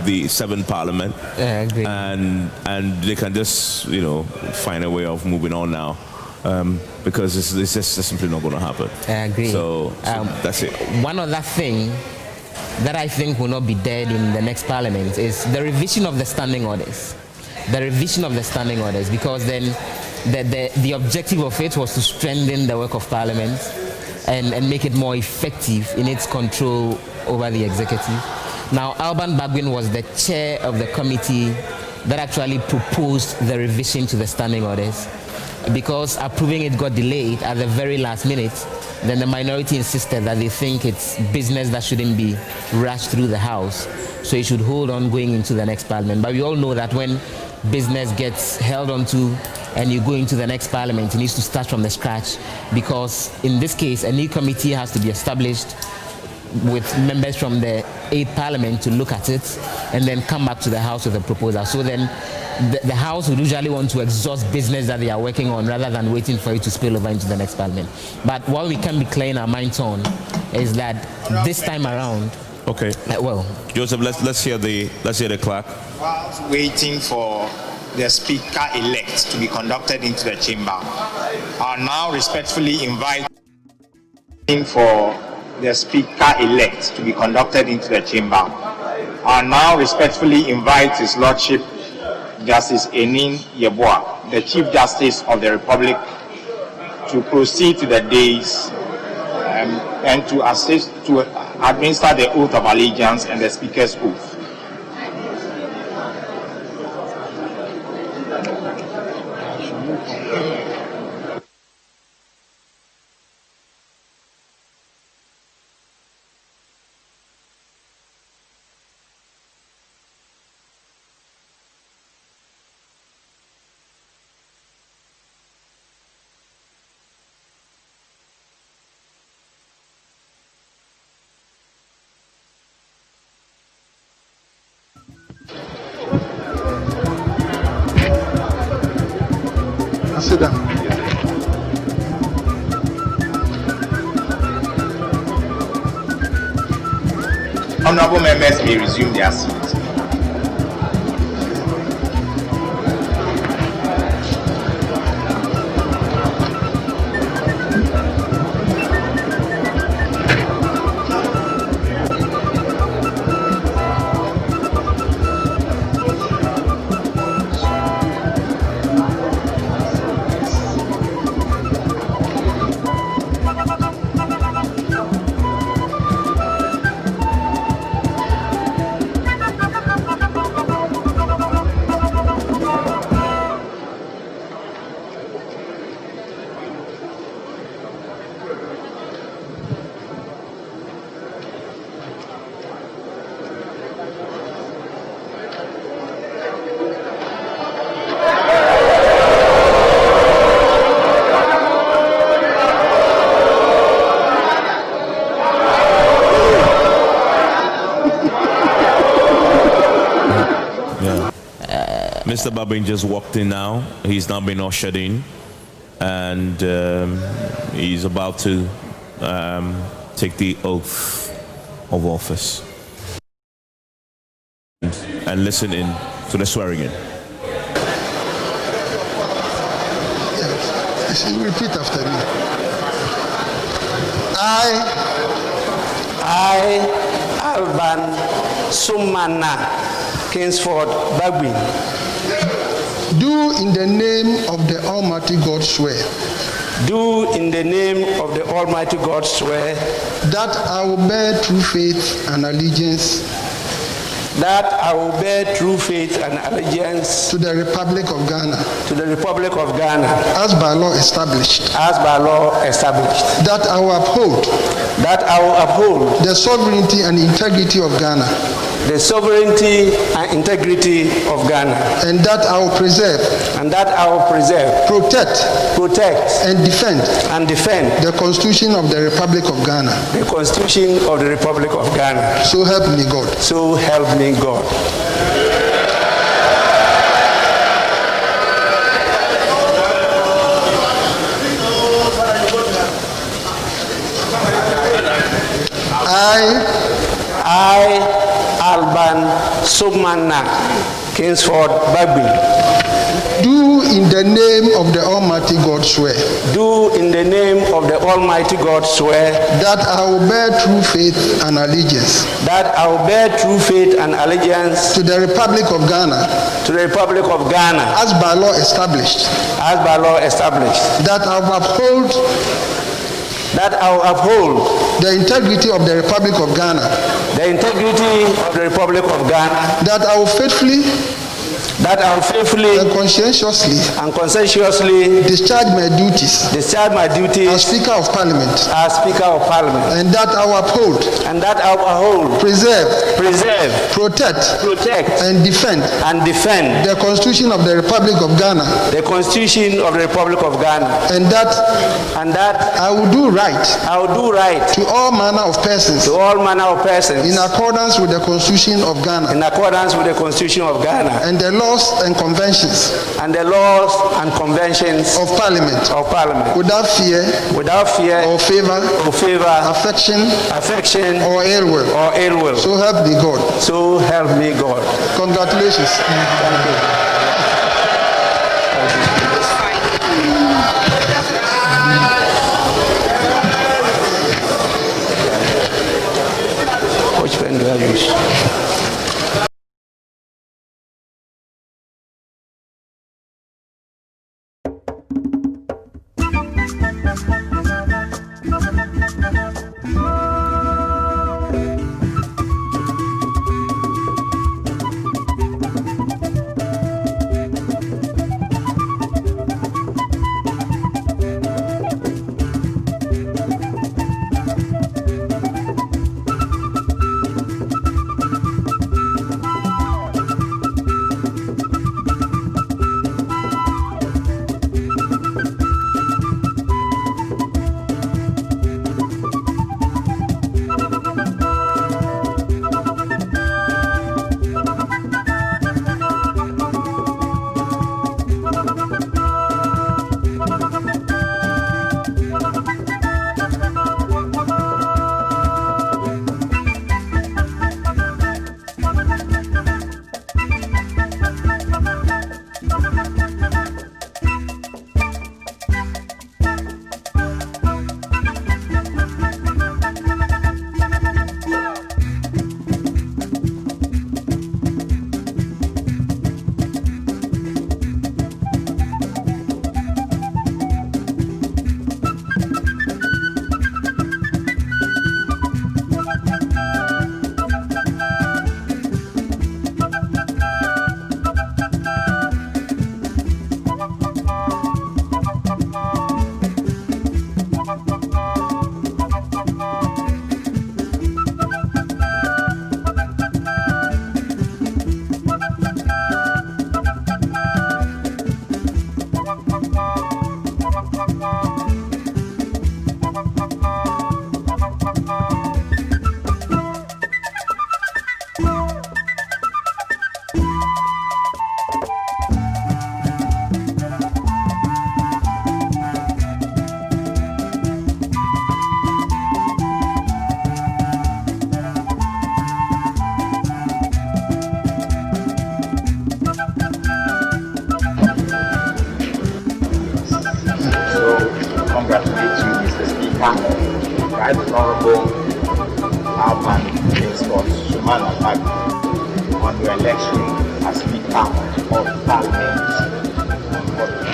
the 7th Parliament. Yeah, I agree. And they can just, find a way of moving on now, because it's just simply not going to happen. I agree. So that's it. One other thing that I think will not be dead in the next Parliament is the revision of the standing orders. Because then the objective of it was to strengthen the work of Parliament and make it more effective in its control over the executive. Now, Alban Bagbin was the chair of the committee that actually proposed the revision to the standing orders. Because approving it got delayed at the very last minute, then the minority insisted that they think it's business that shouldn't be rushed through the House, so it should hold on going into the next Parliament. But we all know that when business gets held onto and you go into the next Parliament, it needs to start from the scratch, because in this case, a new committee has to be established with members from the 8th Parliament to look at it and then come back to the House with a proposal. So then the House would usually want to exhaust business that they are working on rather than waiting for it to spill over into the next Parliament. But what we can be clear our minds on is that this time around, Okay. well, Joseph, let's hear the clerk. Whilst waiting for the speaker-elect to be conducted into the chamber, I now respectfully invite for the speaker-elect to be conducted into the chamber. I now respectfully invite His Lordship Justice Enin Yeboah, the Chief Justice of the Republic, to proceed to the dais and to assist to administer the oath of allegiance and the Speaker's oath. Sit down. Honorable members may resume their seats. Mr. Babin just walked in now. He's now been ushered in, and he's about to take the oath of office and listen in to the swearing in. Yes. Repeat after me. I, Alban Sumana Kingsford Bagbin, do in the name of the Almighty God swear. Do in the name of the Almighty God swear that I will bear true faith and allegiance. That I will bear true faith and allegiance to the Republic of Ghana. To the Republic of Ghana. As by law established. As by law established. That I will uphold. That I will uphold. The sovereignty and integrity of Ghana. The sovereignty and integrity of Ghana. And that I will preserve. And that I will preserve. Protect. And defend. And defend. The Constitution of the Republic of Ghana. The Constitution of the Republic of Ghana. So help me God. So help me God. I, Alban Sumana Kingsford Bagbin, do in the name of the Almighty God swear. Do in the name of the Almighty God swear that I will bear true faith and allegiance. That I will bear true faith and allegiance to the Republic of Ghana. To the Republic of Ghana. As by law established. As by law established. That I will uphold. That I will uphold the integrity of the Republic of Ghana. The integrity of the Republic of Ghana. That I will faithfully. that I will faithfully and conscientiously discharge my duties as Speaker of Parliament, and that I will uphold, preserve, protect, and defend the Constitution of the Republic of Ghana, and that I will do right to all manner of persons in accordance with the Constitution of Ghana and the laws and conventions of Parliament, without fear or favor, affection or ill will. So help me God. Congratulations. Thank you. Which pen do I use? Right Honorable Alban Scott Shuman on your election as Speaker of Parliament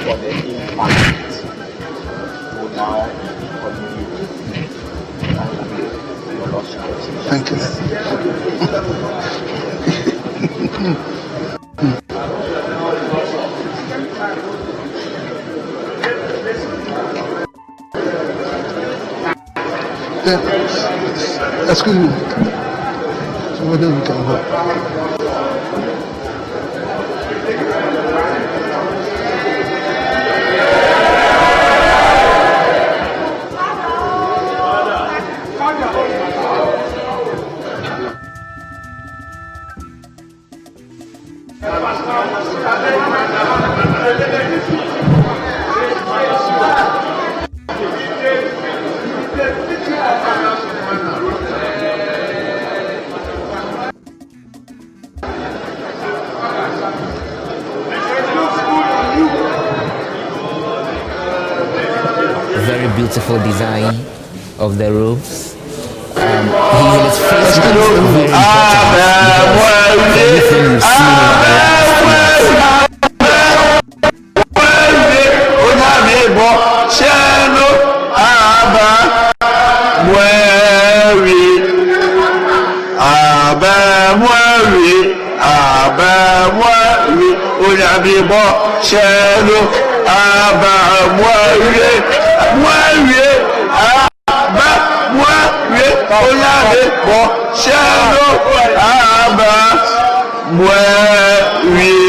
for the in-Parliament will now continue your Lordship. Thank you. Excuse me. So whether we can help. Very beautiful design of the robes. He's in his face mask, very important because everything you've seen in the last Unabibo Shelo Aba Mwaye Aba Mwaye Unabibo Shelo Aba Mwaye.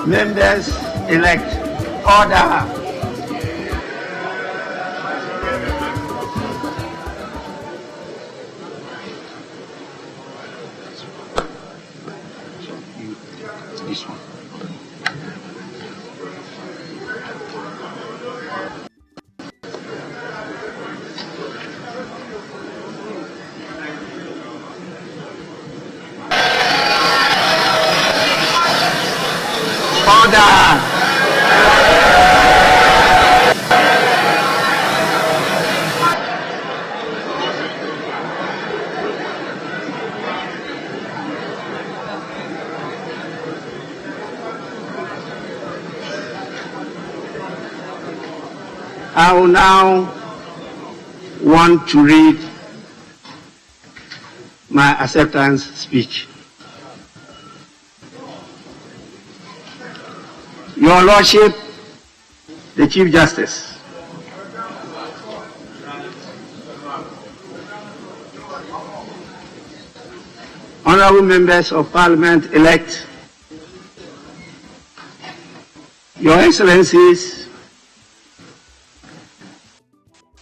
Members elect, order. This one. Order. I will now want to read my acceptance speech. Your Lordship, the Chief Justice, honorable members of Parliament elect, Your Excellencies,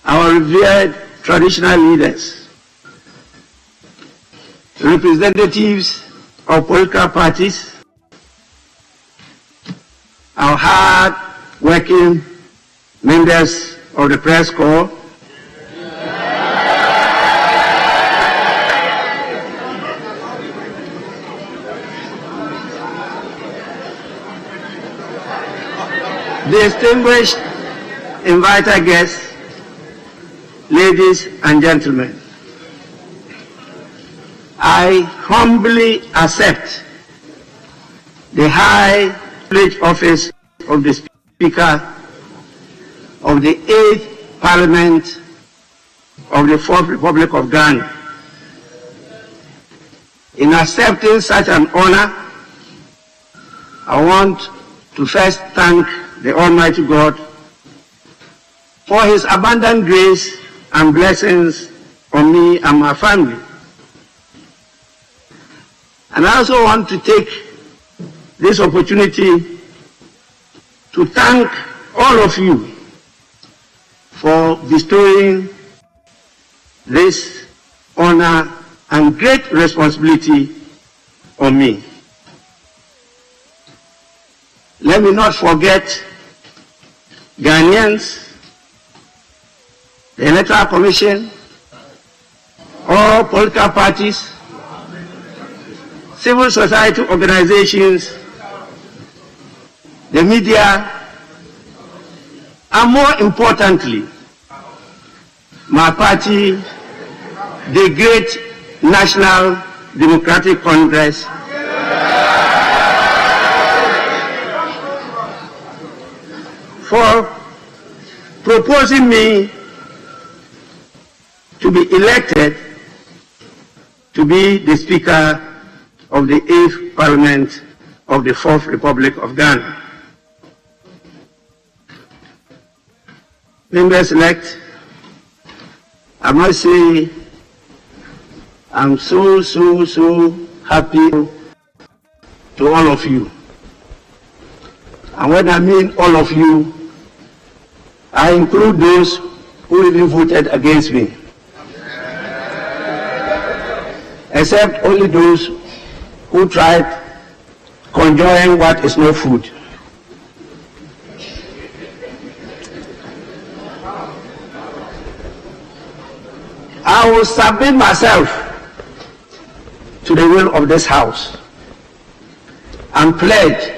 our revered traditional leaders, representatives of political parties, our hard-working members of the press corps, distinguished invited guests, ladies and gentlemen, I humbly accept the high privileged office of the Speaker of the 8th Parliament of the 4th Republic of Ghana. In accepting such an honor, I want to first thank the Almighty God for His abundant grace and blessings on me and my family. And I also want to take this opportunity to thank all of you for bestowing this honor and great responsibility on me. Let me not forget Ghanaians, the Electoral Commission, all political parties, civil society organizations, the media, and more importantly, my party, the great National Democratic Congress for proposing me to be elected to be the Speaker of the 8th Parliament of the 4th Republic of Ghana. Members-elect, I must say I'm so happy to all of you. And when I mean all of you, I include those who even voted against me. Except only those who tried conjuring what is no food. I will submit myself to the will of this House and pledge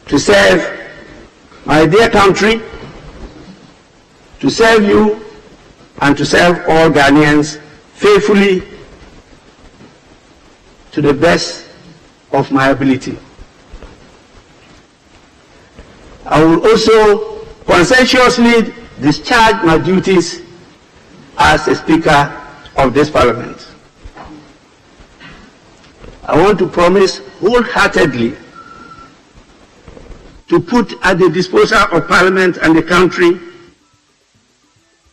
to serve my dear country, to serve you, and to serve all Ghanaians faithfully to the best of my ability. I will also conscientiously discharge my duties as a Speaker of this Parliament. I want to promise wholeheartedly to put at the disposal of Parliament and the country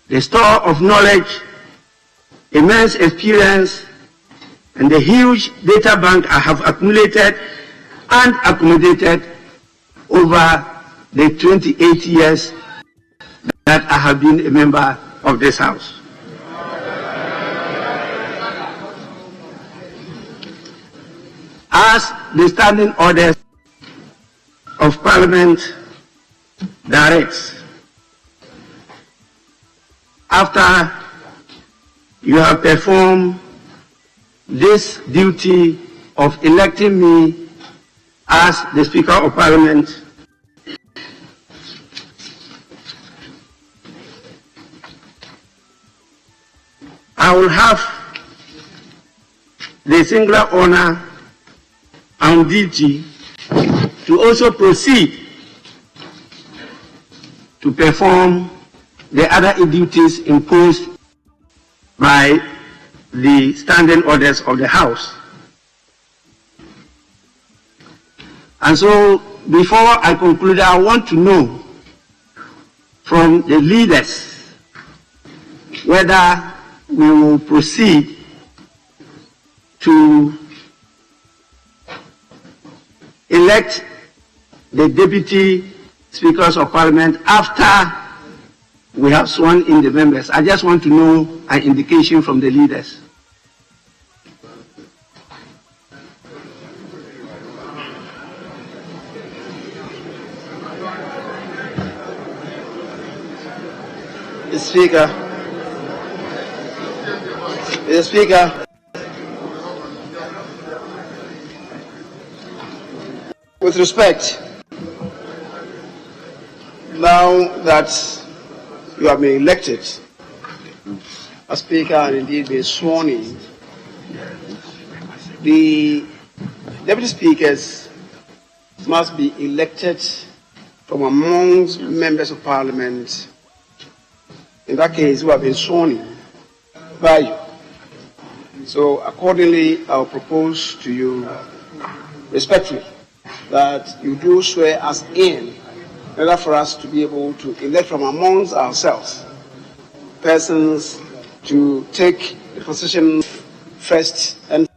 the store of knowledge, immense experience, and the huge data bank I have accumulated and accommodated over the 28 years that I have been a member of this House. As the standing orders of Parliament directs, after you have performed this duty of electing me as the Speaker of Parliament, I will have the singular honor and duty to also proceed to perform the other duties imposed by the standing orders of the House. And so, before I conclude, I want to know from the leaders whether we will proceed to elect the Deputy Speakers of Parliament after we have sworn in the members. I just want to know an indication from the leaders. Mr. Speaker, with respect, now that you have been elected as Speaker and indeed been sworn in, the Deputy Speakers must be elected from amongst members of Parliament, in that case, who have been sworn in by you. So accordingly, I will propose to you respectfully that you do swear us in order for us to be able to elect from amongst ourselves persons to take the position first and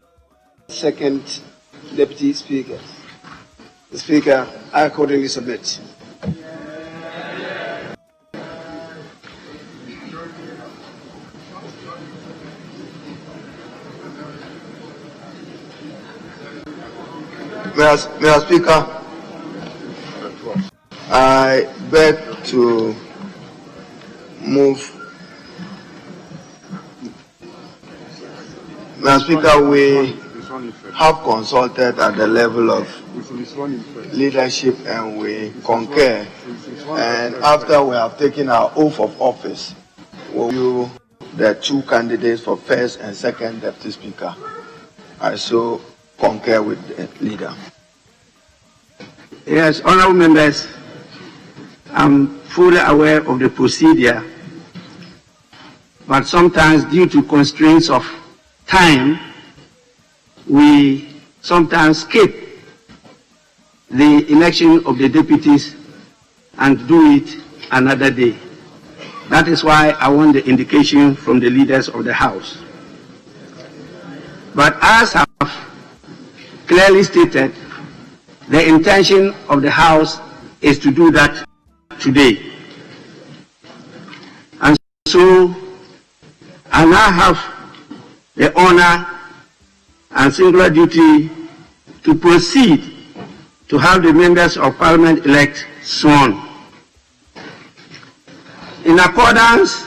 second Deputy Speakers. The Speaker, I accordingly submit. Mr. Speaker, I beg to move. Mr. Speaker, we have consulted at the level of leadership and we concur. And after we have taken our oath of office, we will the two candidates for first and second Deputy Speaker. I so concur with the leader. Yes, honorable members, I'm fully aware of the procedure, but sometimes due to constraints of time, we sometimes skip the election of the deputies and do it another day. That is why I want the indication from the leaders of the House. But as I have clearly stated, the intention of the House is to do that today. And so I now have the honor and singular duty to proceed to have the members of Parliament-elect sworn. In accordance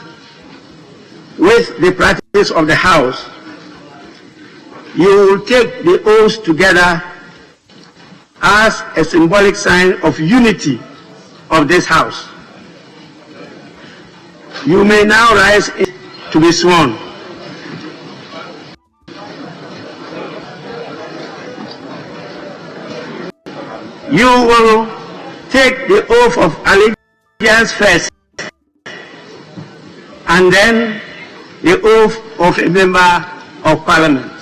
with the practice of the House, you will take the oaths together as a symbolic sign of unity of this House. You may now rise to be sworn. You will take the oath of allegiance first, and then the oath of a member of Parliament.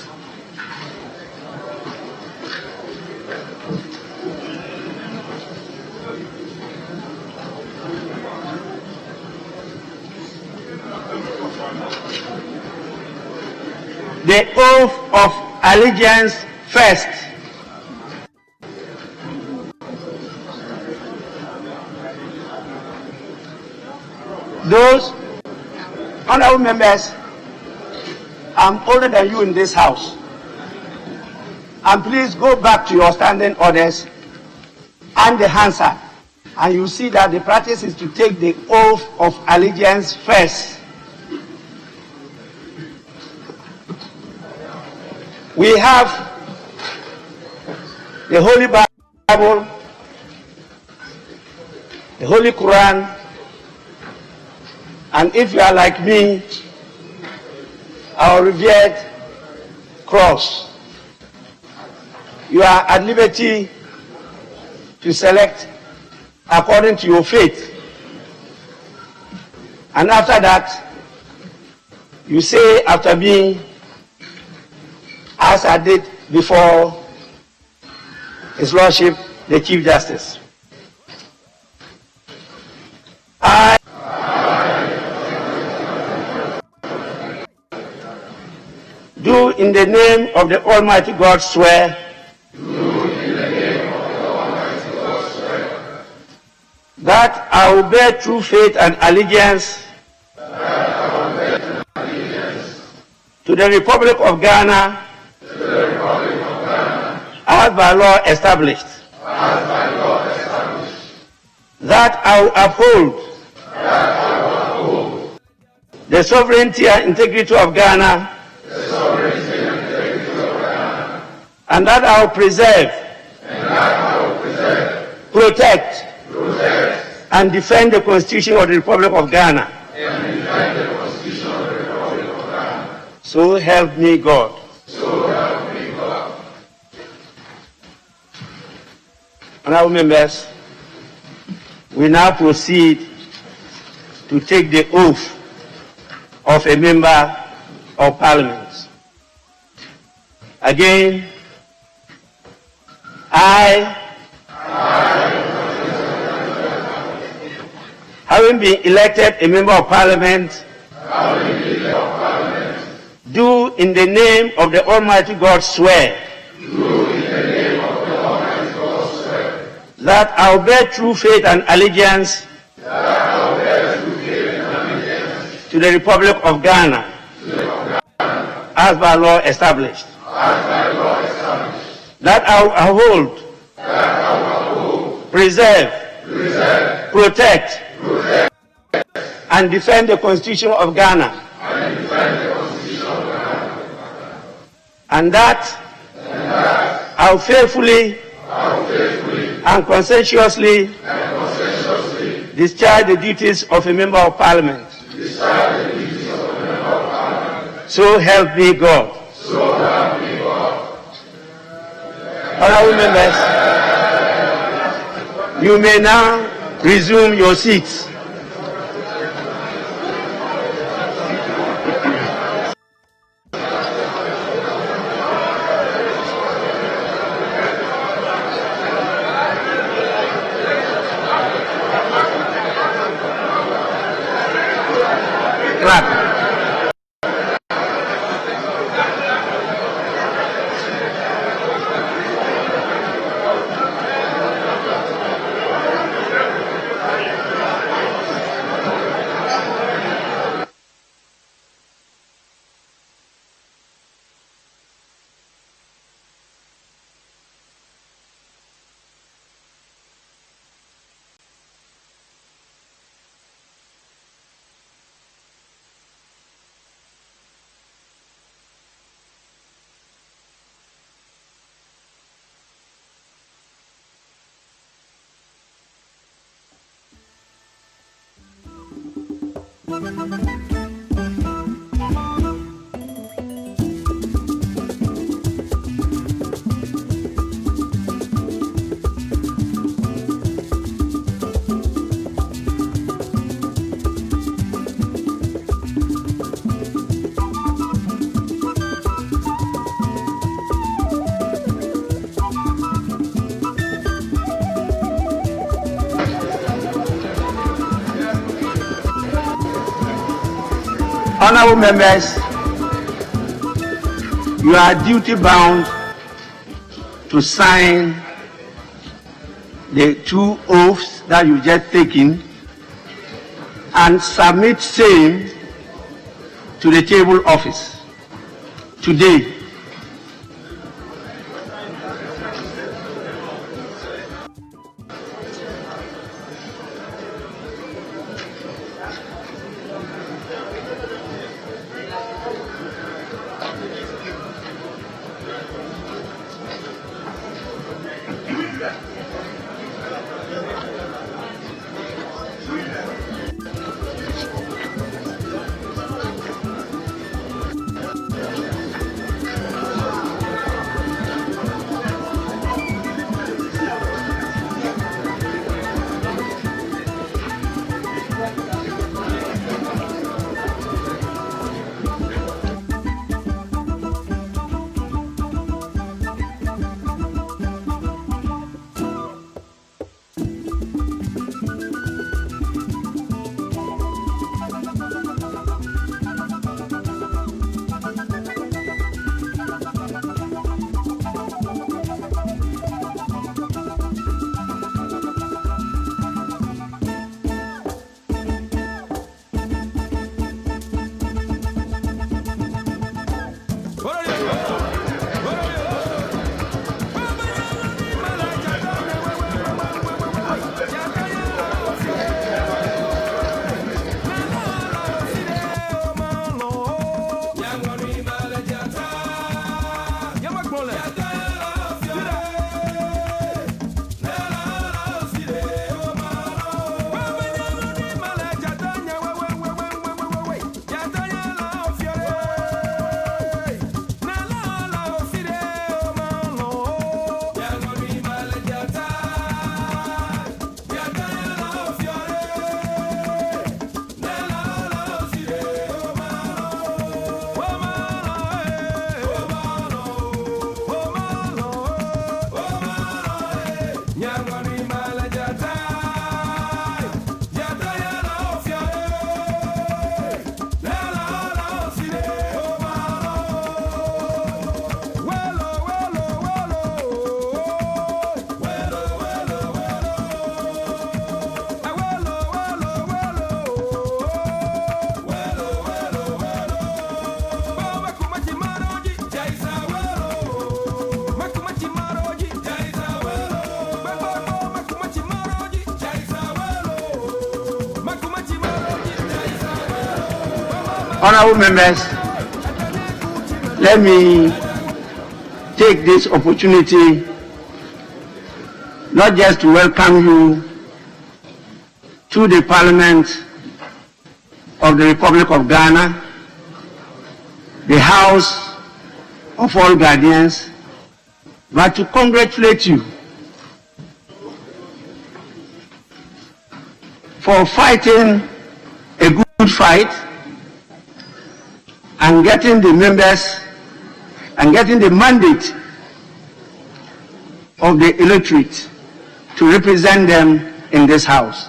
The oath of allegiance first. Those honorable members, I'm older than you in this House. And please go back to your standing orders and the Hansard, and you see that the practice is to take the oath of allegiance first. We have the Holy Bible, the Holy Quran, and if you are like me, our revered cross. You are at liberty to select according to your faith. And after that, you say after me, as I did before His Lordship, the Chief Justice. I do in the name of the Almighty God swear that I will bear true faith and allegiance to the Republic of Ghana as by law established. That I will uphold the sovereignty and integrity of Ghana, and that I will preserve, protect, and defend the Constitution of the Republic of Ghana. So help me God. Honorable members, we now proceed to take the oath of a member of Parliament. Again, I, having been elected a member of Parliament, do in the name of the Almighty God swear that I will bear true faith and allegiance to the Republic of Ghana as by law established. That I will uphold, preserve, protect, and defend the Constitution of Ghana. And that I will faithfully and conscientiously discharge the duties of a member of Parliament. So help me God. Honorable members, you may now resume your seats. Clap. Honorable members, you are duty bound to sign the 2 oaths that you just taken and submit same to the table office today. Honorable members, let me take this opportunity not just to welcome you to the Parliament of the Republic of Ghana, the House of all Guardians, but to congratulate you for fighting a good fight and getting the members and getting the mandate of the electorate to represent them in this house.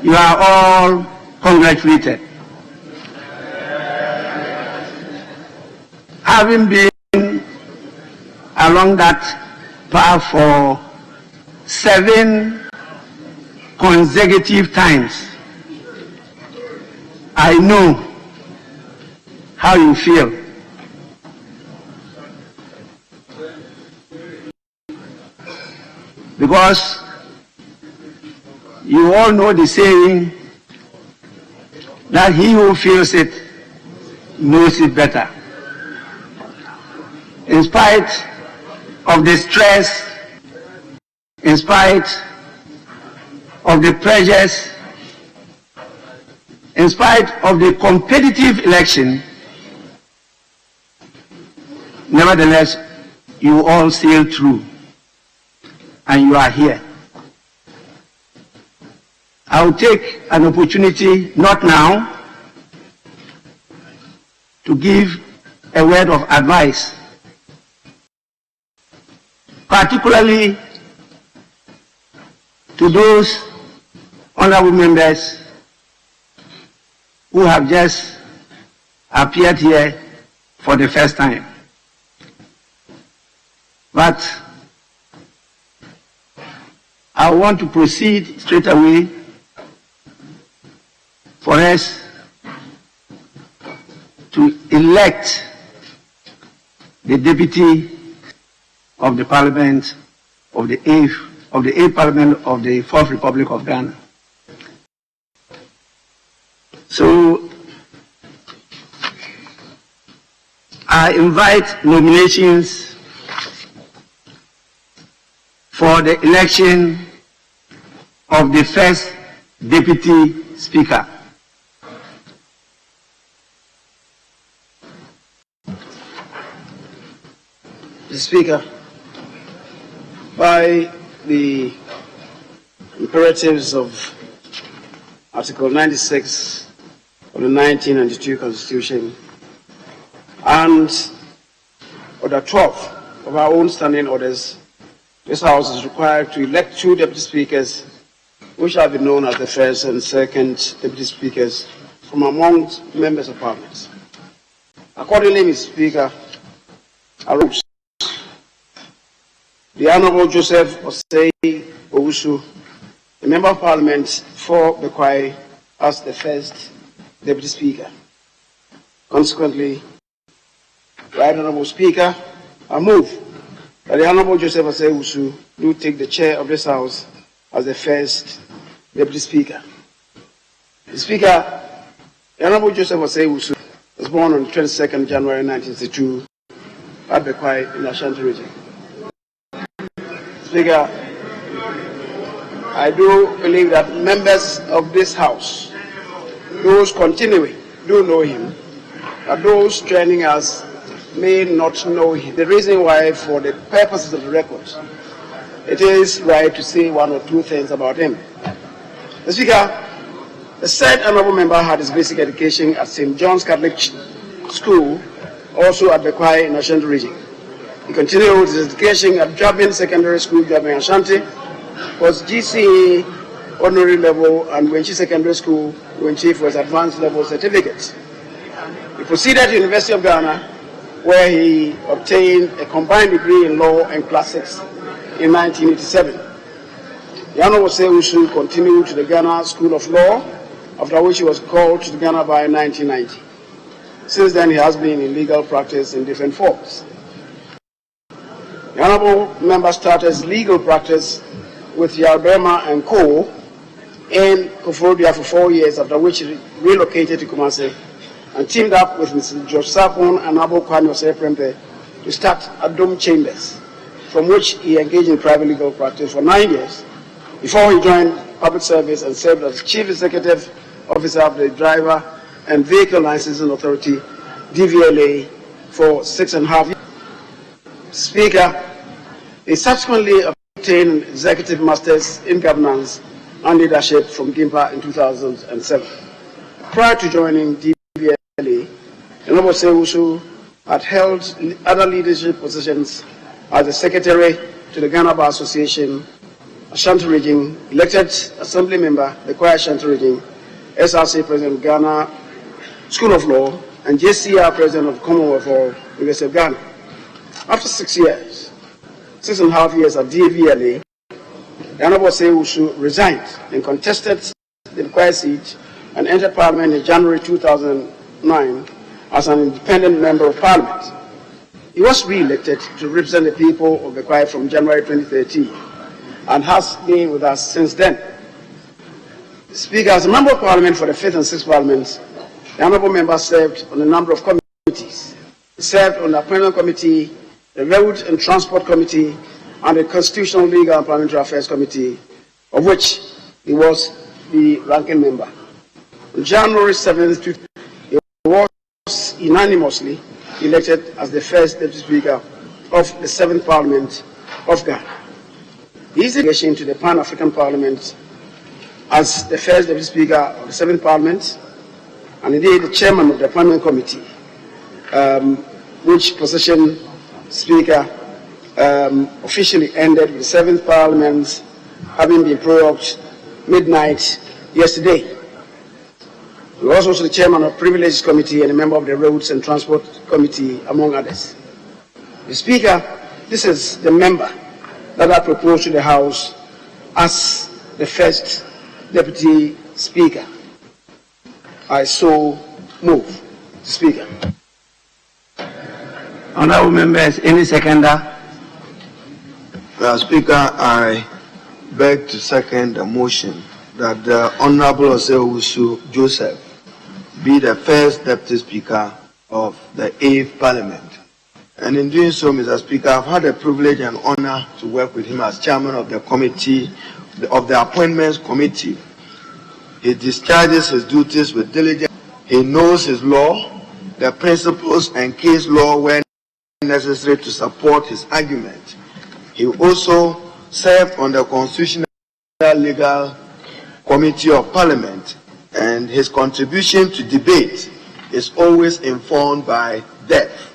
You are all congratulated. Having been along that path for 7 consecutive times, I know how you feel. Because you all know the saying that he who feels it knows it better. In spite of the stress, in spite of the pressures, in spite of the competitive election, nevertheless, you all sailed through and you are here. I will take an opportunity, not now, to give a word of advice, particularly to those honorable members who have just appeared here for the first time. But I want to proceed straight away for us to elect the deputy of the Parliament of the 8th Parliament of the 4th Republic of Ghana. So I invite nominations for the election of the first Deputy Speaker. Mr. Speaker, by the imperatives of Article 96 of the 1992 Constitution and Order 12 of our own standing orders, this House is required to elect 2 Deputy Speakers, which shall be known as the first and second Deputy Speakers from amongst members of Parliament. Accordingly, Mr. Speaker, I propose the Honourable Joseph Osei Owusu, the Member of Parliament for Bekwai, as the first Deputy Speaker. Consequently, Right Honourable Speaker, I move that the Honourable Joseph Osei Owusu do take the chair of this House as the first Deputy Speaker. The Speaker, the Honourable Joseph Osei Owusu was born on 22nd January 1962 at Bekwai in Ashanti region. Speaker, I do believe that members of this House, those continuing, do know him, but those joining us may not know him. The reason why, for the purposes of the record, it is right to say 1 or 2 things about him. The Speaker, the said honourable member had his basic education at St. John's Catholic School, also at Bekwai in Ashanti region. He continued his education at Jabin Secondary School, Jabin, Ashanti, was GCE honorary level, and Wenchi Secondary School, Wenchi, for his advanced level certificate. He proceeded to University of Ghana, where he obtained a combined degree in law and classics in 1987. The Honourable Osei Owusu continued to the Ghana School of Law, after which he was called to Ghana by 1990. Since then, he has been in legal practice in different forms. The Honourable Member started his legal practice with Yalberma and Co. in Koforidua for 4 years, after which he relocated to Kumasi and teamed up with Mr. George Sapon and Abu Kwame Osei Prempeh to start Adom Chambers, from which he engaged in private legal practice for 9 years before he joined public service and served as Chief Executive Officer of the Driver and Vehicle Licensing Authority, DVLA, for 6.5 years. Speaker, He subsequently obtained executive masters in governance and leadership from GIMPA in 2007. Prior to joining DBLA, Honorable Sewusu had held other leadership positions as the Secretary to the Ghana Bar Association, Ashanti Region, elected Assembly Member, the Kwai Ashanti Region, SRC President of Ghana School of Law, and JCR President of Commonwealth of University of Ghana. After 6.5 years at DBLA, the Honorable Sewusu resigned and contested the Kwai seat and entered Parliament in January 2009 as an independent Member of Parliament. He was re-elected to represent the people of the Kwai from January 2013 and has been with us since then. Speaker, as a Member of Parliament for the 5th and 6th Parliaments, the Honourable Member served on a number of committees. He served on the Appointment Committee, the Road and Transport Committee, and the Constitutional, Legal and Parliamentary Affairs Committee, of which he was the ranking member. On January 7th, he was unanimously elected as the first Deputy Speaker of the 7th Parliament of Ghana. He is election to the Pan-African Parliament as the first Deputy Speaker of the 7th Parliament, and indeed the Chairman of the Appointment Committee, which position Speaker officially ended with the 7th Parliament having been prorogued midnight yesterday. He was also the Chairman of the Privileges Committee and a member of the Roads and Transport Committee, among others. The Speaker, this is the member that I propose to the House as the first Deputy Speaker. I so move. Speaker. Honourable members, any seconder? Speaker, I beg to second the motion that the Honourable Osei-Owusu Joseph be the first Deputy Speaker of the 8th Parliament. And in doing so, Mr. Speaker, I've had the privilege and honor to work with him as Chairman of the Committee, of the Appointments Committee. He discharges his duties with diligence. He knows his law, the principles and case law where necessary to support his argument. He also served on the Constitutional Legal Committee of Parliament, and his contribution to debate is always informed by depth.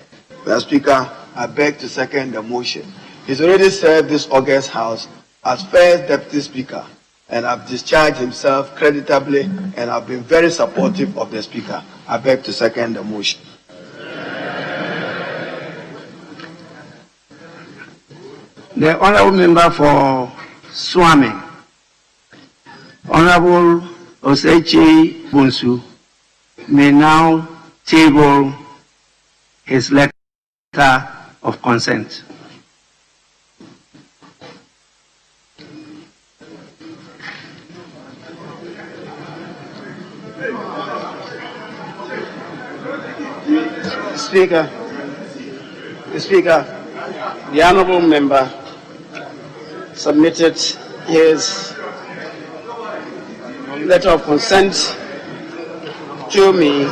Mr. Speaker, I beg to second the motion. He's already served this august House as first Deputy Speaker, and have discharged himself creditably, and have been very supportive of the Speaker. I beg to second the motion. The Honourable Member for Swami, Honourable Osechi Bonsu, may now table his letter of consent. Speaker, the Honourable Member submitted his letter of consent to me,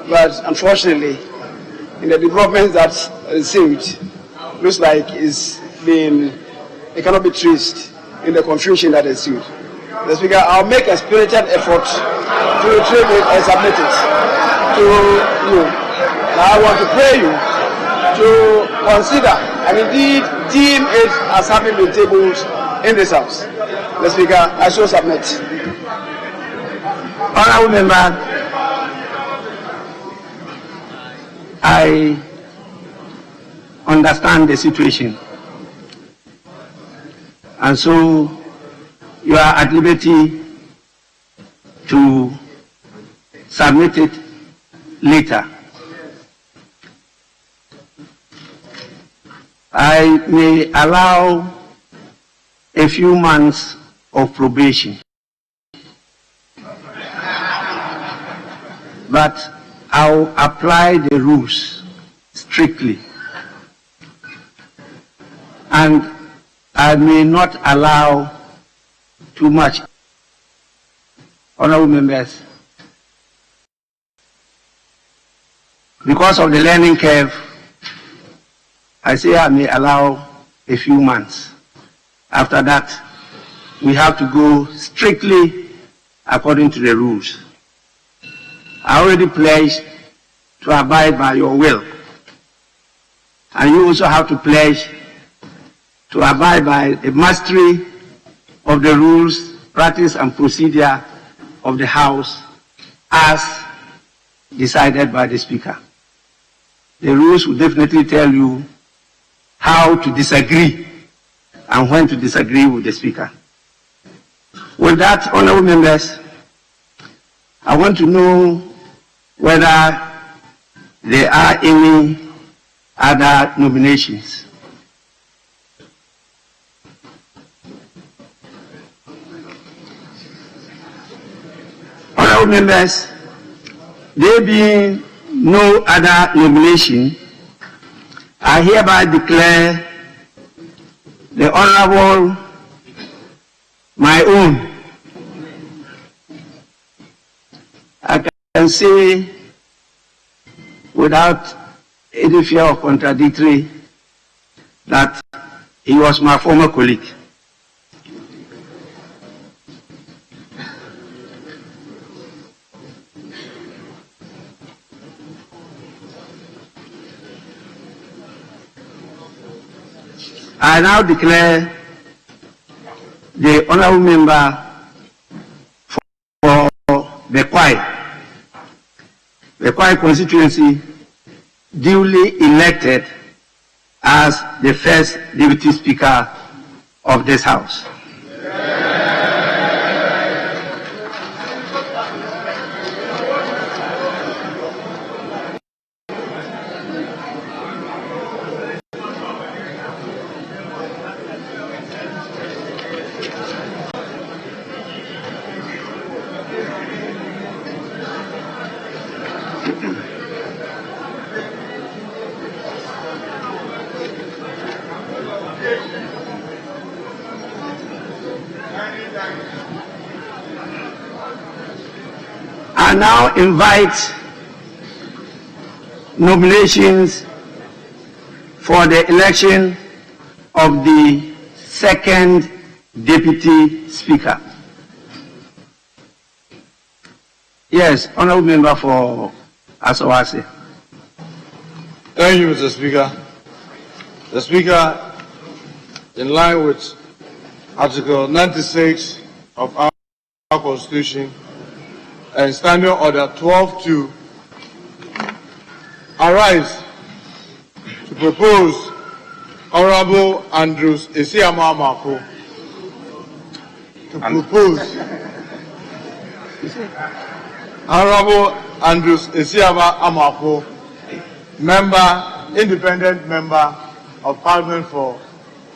but unfortunately, in the developments that received, looks like it cannot be traced in the confusion that ensued. The Speaker, I'll make a spirited effort to retrieve it and submit it to you. Now I want to pray you to consider and indeed deem it as having been tabled in this House. The Speaker, I shall submit. Honourable Member, I understand the situation, and so you are at liberty to submit it later. I may allow a few months of probation, but I'll apply the rules strictly, and I may not allow too much. Honourable members, because of the learning curve, I say I may allow a few months. After that, we have to go strictly according to the rules. I already pledged to abide by your will. And you also have to pledge to abide by the mastery of the rules, practice, and procedure of the House as decided by the Speaker. The rules will definitely tell you how to disagree and when to disagree with the Speaker. With that, honorable members, I want to know whether there are any other nominations. Honorable members, there being no other nomination, I hereby declare the Honorable, my own. I can say without any fear of contradictory that he was my former colleague. I now declare the honorable member for Bekwai constituency duly elected as the first Deputy Speaker of this House. I now invite nominations for the election of the second Deputy Speaker. Yes, honorable member for Asawase. Thank you, Mr. Speaker. The Speaker, in line with Article 96 of our Constitution and Standing Order 12.2, arise to propose Honorable Andrews Esiama Amako to propose Honorable Andrews Esiama Amako, independent member of Parliament for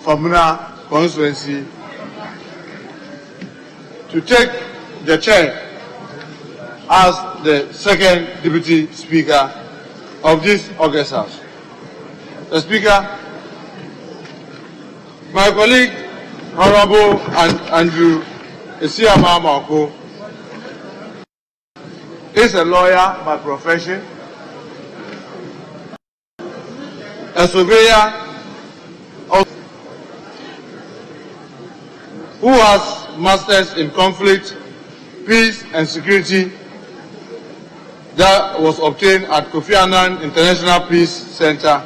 Famuna constituency, to take the chair as the second Deputy Speaker of this August House. The Speaker, my colleague, Honorable Andrew Esiama Amako, is a lawyer by profession, a surveyor who has masters in conflict, peace and security that was obtained at Kofi Annan International Peace Center.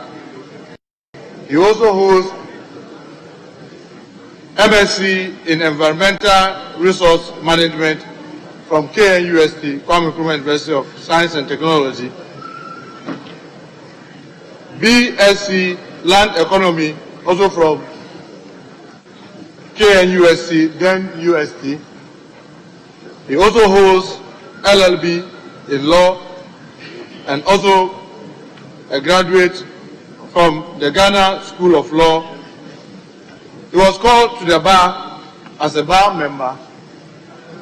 He also holds MSc in Environmental Resource Management from KNUST, Kwame Nkrumah University of Science and Technology, BSc Land Economy, also from KNUST, then UST. He also holds LLB in law and also a graduate from the Ghana School of Law. He was called to the bar as a bar member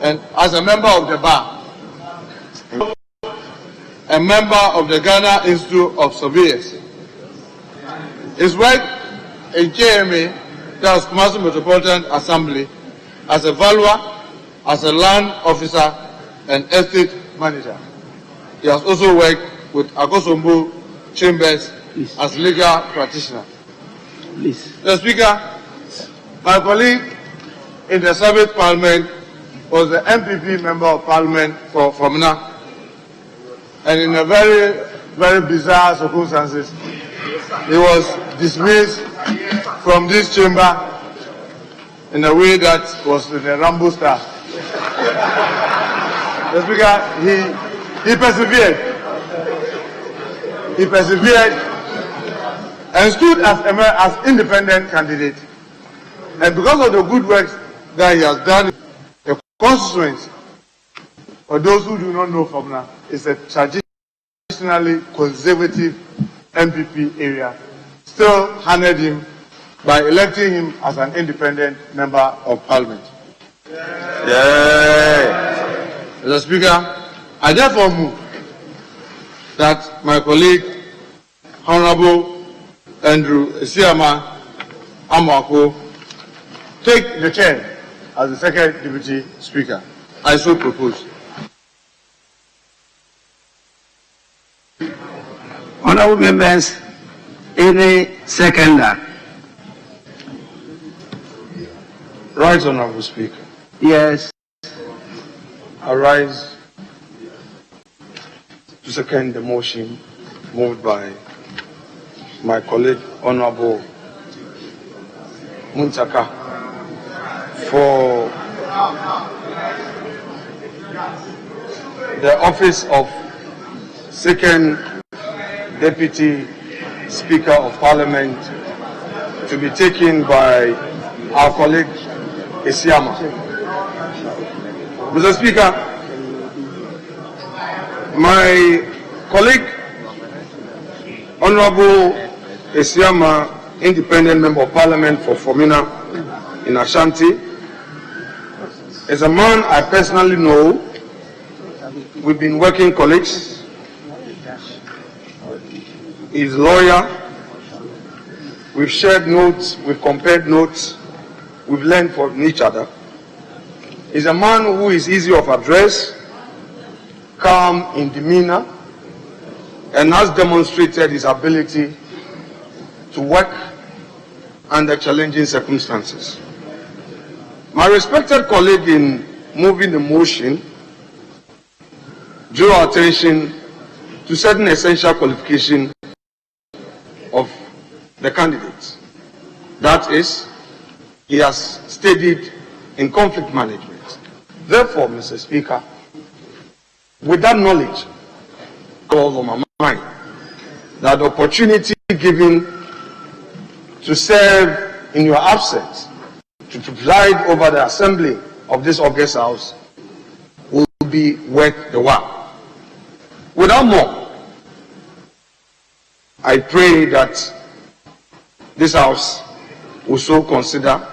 and as a member of the bar, a member of the Ghana Institute of Surveyors. His work in KMA, that's Kumasi Metropolitan Assembly, as a valuer, as a land officer and estate manager. He has also worked with Akosombo Chambers as legal practitioner. Please. Mr. Speaker, my colleague in the 7th Parliament was the MPP Member of Parliament for Fomina, and in a very, very bizarre circumstances, he was dismissed from this chamber in a way that was in a Rambo style. The Speaker, he persevered. He persevered and stood as independent candidate. And because of the good work that he has done, the constituency, for those who do not know Fomina, is a traditionally conservative MPP area. Still honored him by electing him as an independent member of Parliament. Mr. Speaker, I therefore move that my colleague, Honorable Andrew Esiama Amwako, take the chair as the second Deputy Speaker. I so propose. Honorable members, any seconder? Right, Honorable Speaker. Yes. I rise to second the motion moved by my colleague, Honorable Muntaka, for the office of second Deputy Speaker of Parliament to be taken by our colleague Esiama. Mr. Speaker, my colleague, Honorable Esiama, independent member of Parliament for Fomina in Ashanti, is a man I personally know. We've been working colleagues. He's a lawyer. We've shared notes, we've compared notes, we've learned from each other. He's a man who is easy of address, calm in demeanor, and has demonstrated his ability to work under challenging circumstances. My respected colleague in moving the motion drew our attention to certain essential qualifications of the candidate. That is, he has studied in conflict management. Therefore, Mr. Speaker, with that knowledge all on my mind, that the opportunity given to serve in your absence, to preside over the assembly of this august house, will be worth the while. Without more, I pray that this house will so consider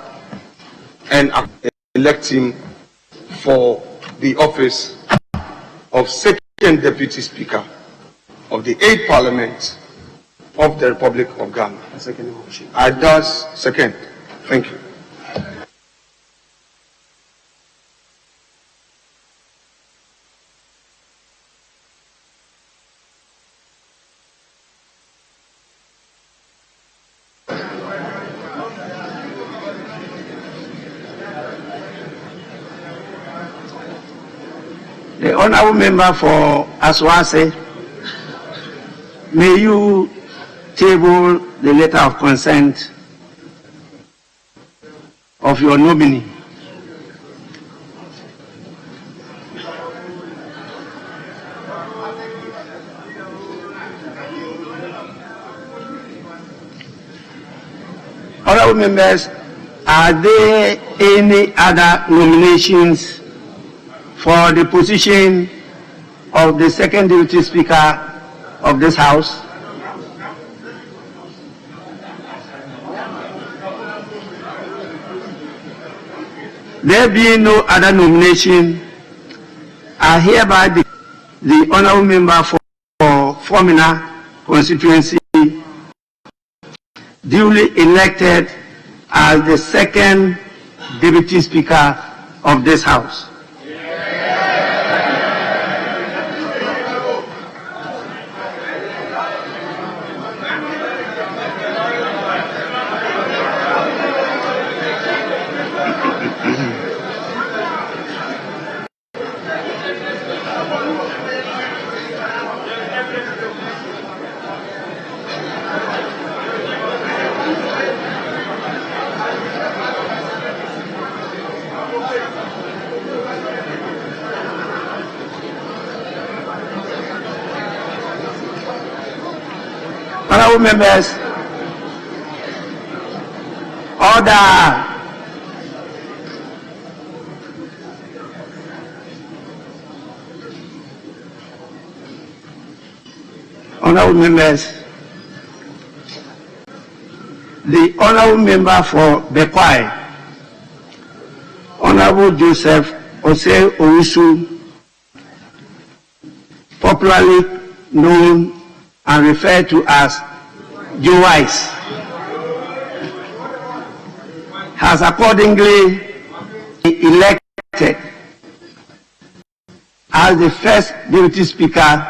and elect him for the office of second Deputy Speaker of the 8th Parliament of the Republic of Ghana. I thus second. Thank you. The honorable member for Aswase, may you table the letter of consent of your nominee. Honorable members, are there any other nominations for the position of the second Deputy Speaker of this House? There being no other nomination, I hereby declare the honorable member for Fomina constituency duly elected as the second Deputy Speaker of this House. Honorable members, order. Honorable members, the honorable member for Bekwai, Honorable Joseph Osei Owusu, popularly known and referred to as Joe Wise, has accordingly been elected as the first Deputy Speaker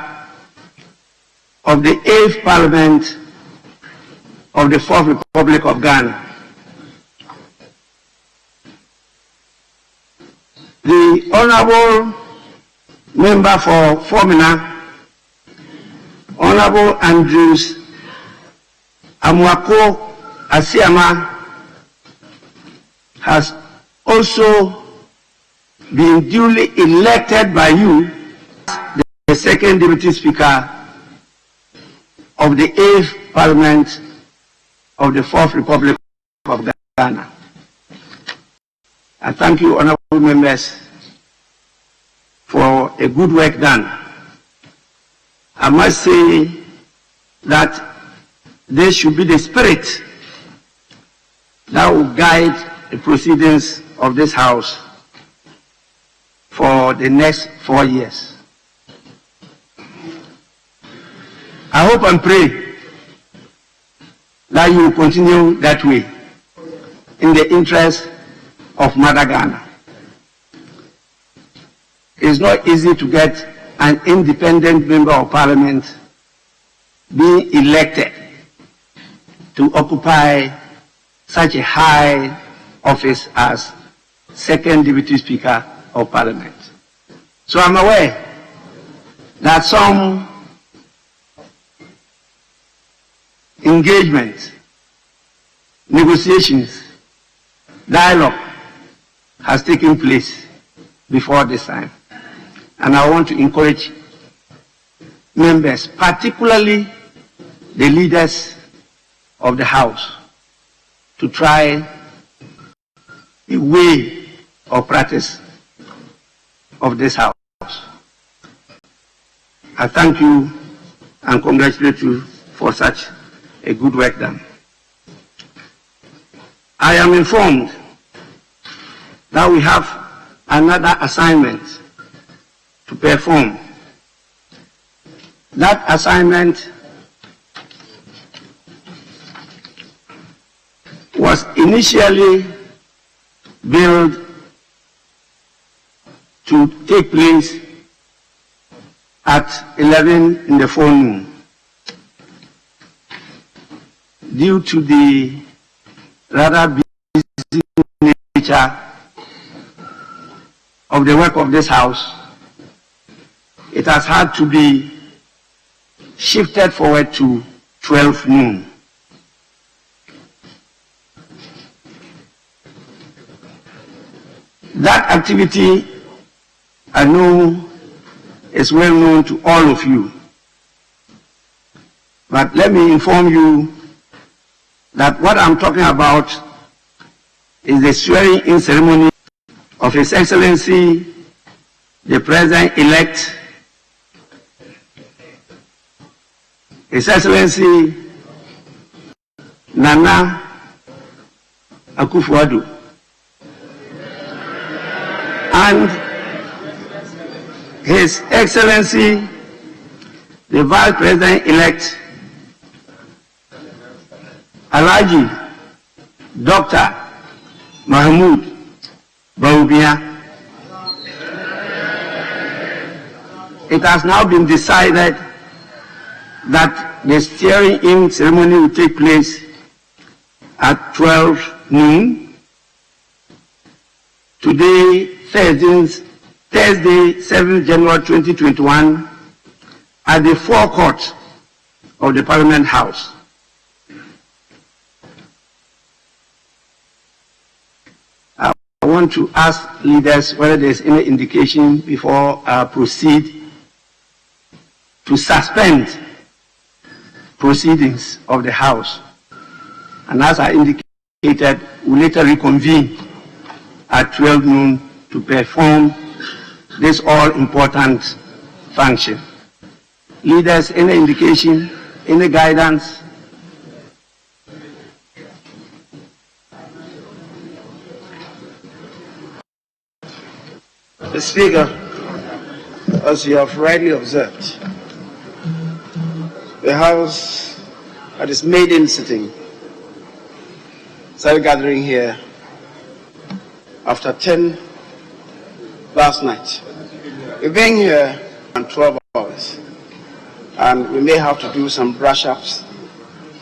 of the 8th Parliament of the 4th Republic of Ghana. The Honourable Member for Formina, Honourable Andrews Amwako Asiama, has also been duly elected by you the second Deputy Speaker of the 8th Parliament of the 4th Republic of Ghana. I thank you, honorable members, for a good work done. I must say that this should be the spirit that will guide the proceedings of this House for the next 4 years. I hope and pray that you will continue that way in the interest of Mother Ghana. It's not easy to get an independent member of parliament being elected to occupy such a high office as second Deputy Speaker of Parliament. So I'm aware that some engagement, negotiations, dialogue has taken place before this time. And I want to encourage members, particularly the leaders of the House, to try a way of practice of this House. I thank you and congratulate you for such a good work done. I am informed that we have another assignment to perform. That assignment was initially billed to take place at 11 in the forenoon. Due to the rather busy nature of the work of this House, it has had to be shifted forward to 12 noon. That activity, I know, is well known to all of you. But let me inform you that what I'm talking about is the swearing-in ceremony of His Excellency, the President-elect, His Excellency Nana Akufo-Addo, and His Excellency, the Vice President-elect, Alhaji Dr. Mahmoud Bawumia. It has now been decided that the swearing-in ceremony will take place at 12 noon to today, Thursday, 7th January 2021, at the forecourt of the Parliament House. I want to ask leaders whether there is any indication before I proceed to suspend proceedings of the House. And as I indicated, we later reconvene at 12 noon to perform this all-important function. Leaders, any indication, any guidance? The Speaker, as you have rightly observed, the House at its maiden sitting started gathering here after 10 last night. We've been here for 12 hours, and we may have to do some brush-ups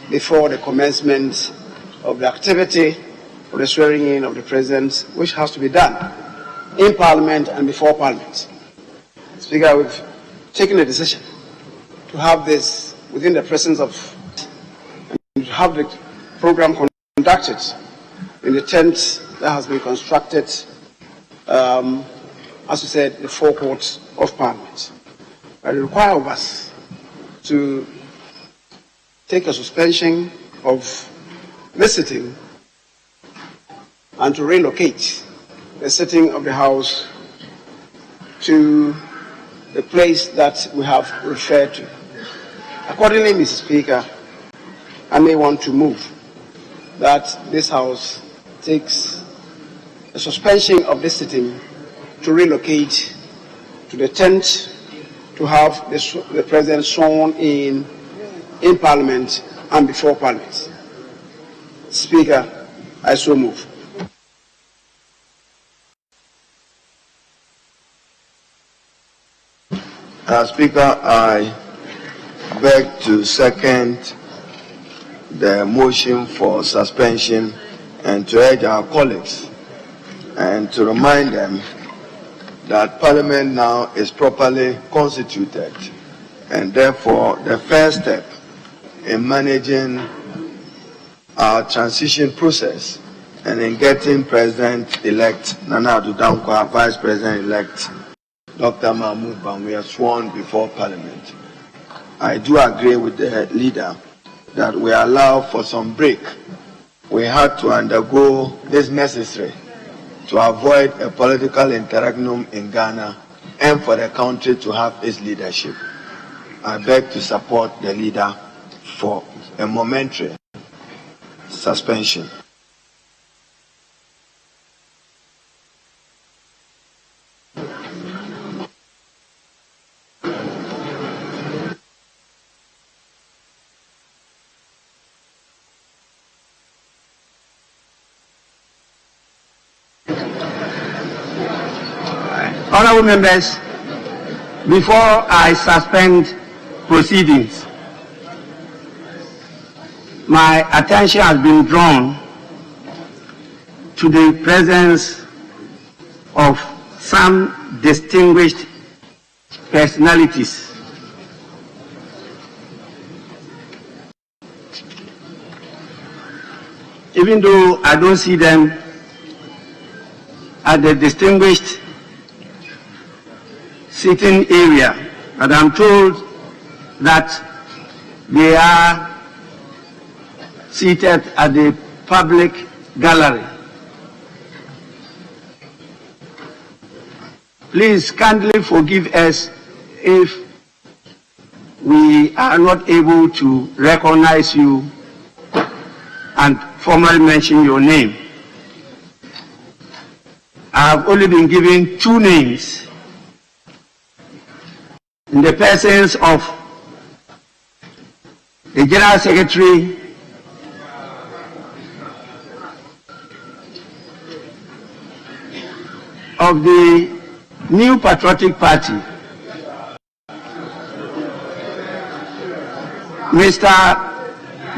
before the commencement of the activity of the swearing in of the President, which has to be done in Parliament and before Parliament. Speaker, we've taken a decision to have this within the presence of, and to have the program conducted in the tent that has been constructed, as we said, the forecourt of Parliament. But it requires of us to take a suspension of the sitting and to relocate the sitting of the House to the place that we have referred to. Accordingly, Mr. Speaker, I may want to move that this House takes a suspension of this sitting to relocate to the tent to have the President sworn in Parliament and before Parliament. Speaker, I so move. Speaker, I beg to second the motion for suspension and to urge our colleagues and to remind them that Parliament now is properly constituted, and therefore the first step in managing our transition process and in getting President-elect Nana Addo Dankwa, Vice President-elect Dr. Mahmoud Bawumia sworn before Parliament. I do agree with the leader that we allow for some break. We had to undergo this necessary to avoid a political interregnum in Ghana and for the country to have its leadership. I beg to support the leader for a momentary suspension. Honorable members, before I suspend proceedings, my attention has been drawn to the presence of some distinguished personalities. Even though I don't see them at the distinguished sitting area, but I'm told that they are seated at the public gallery. Please kindly forgive us if we are not able to recognize you and formally mention your name. I have only been given two names in the persons of the General Secretary of the New Patriotic Party, Mr.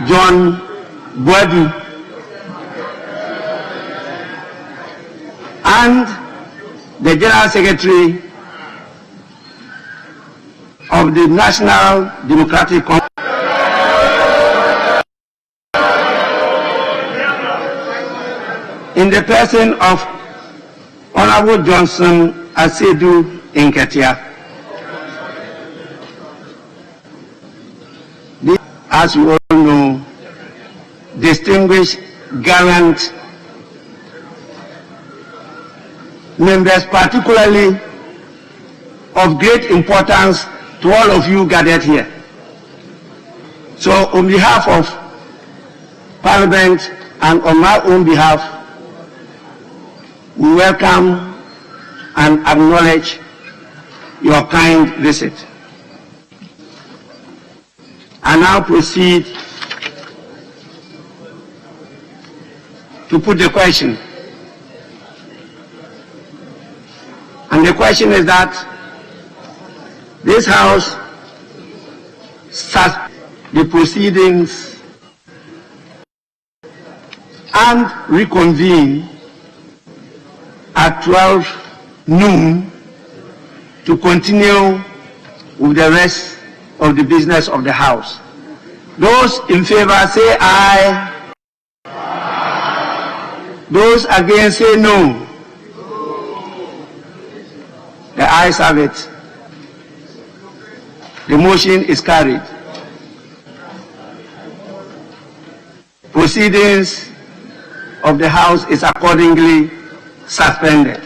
John Boadu, and the General Secretary of the National Democratic Congress, in the person of Honorable Johnson Asedu Nketia. As you all know, distinguished, gallant members, particularly of great importance to all of you gathered here. So on behalf of Parliament and on my own behalf, we welcome and acknowledge your kind visit. I now proceed to put the question. And the question is that this House starts the proceedings and reconvene at 12 noon to continue with the rest of the business of the House. Those in favor say aye. Those against say no. The ayes have it. The motion is carried. Proceedings of the House is accordingly suspended.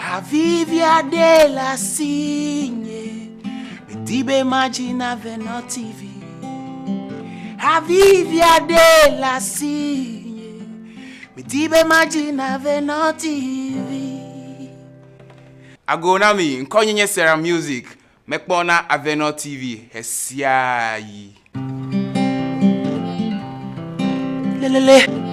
Avivia de la Signe, Medibe Magina Veno TV. Avivia de la Signe, Medibe Magina Veno TV. Agonami, Nkonyenye Sera Music, Mekbona Aveno TV, Hesiai. Lelele.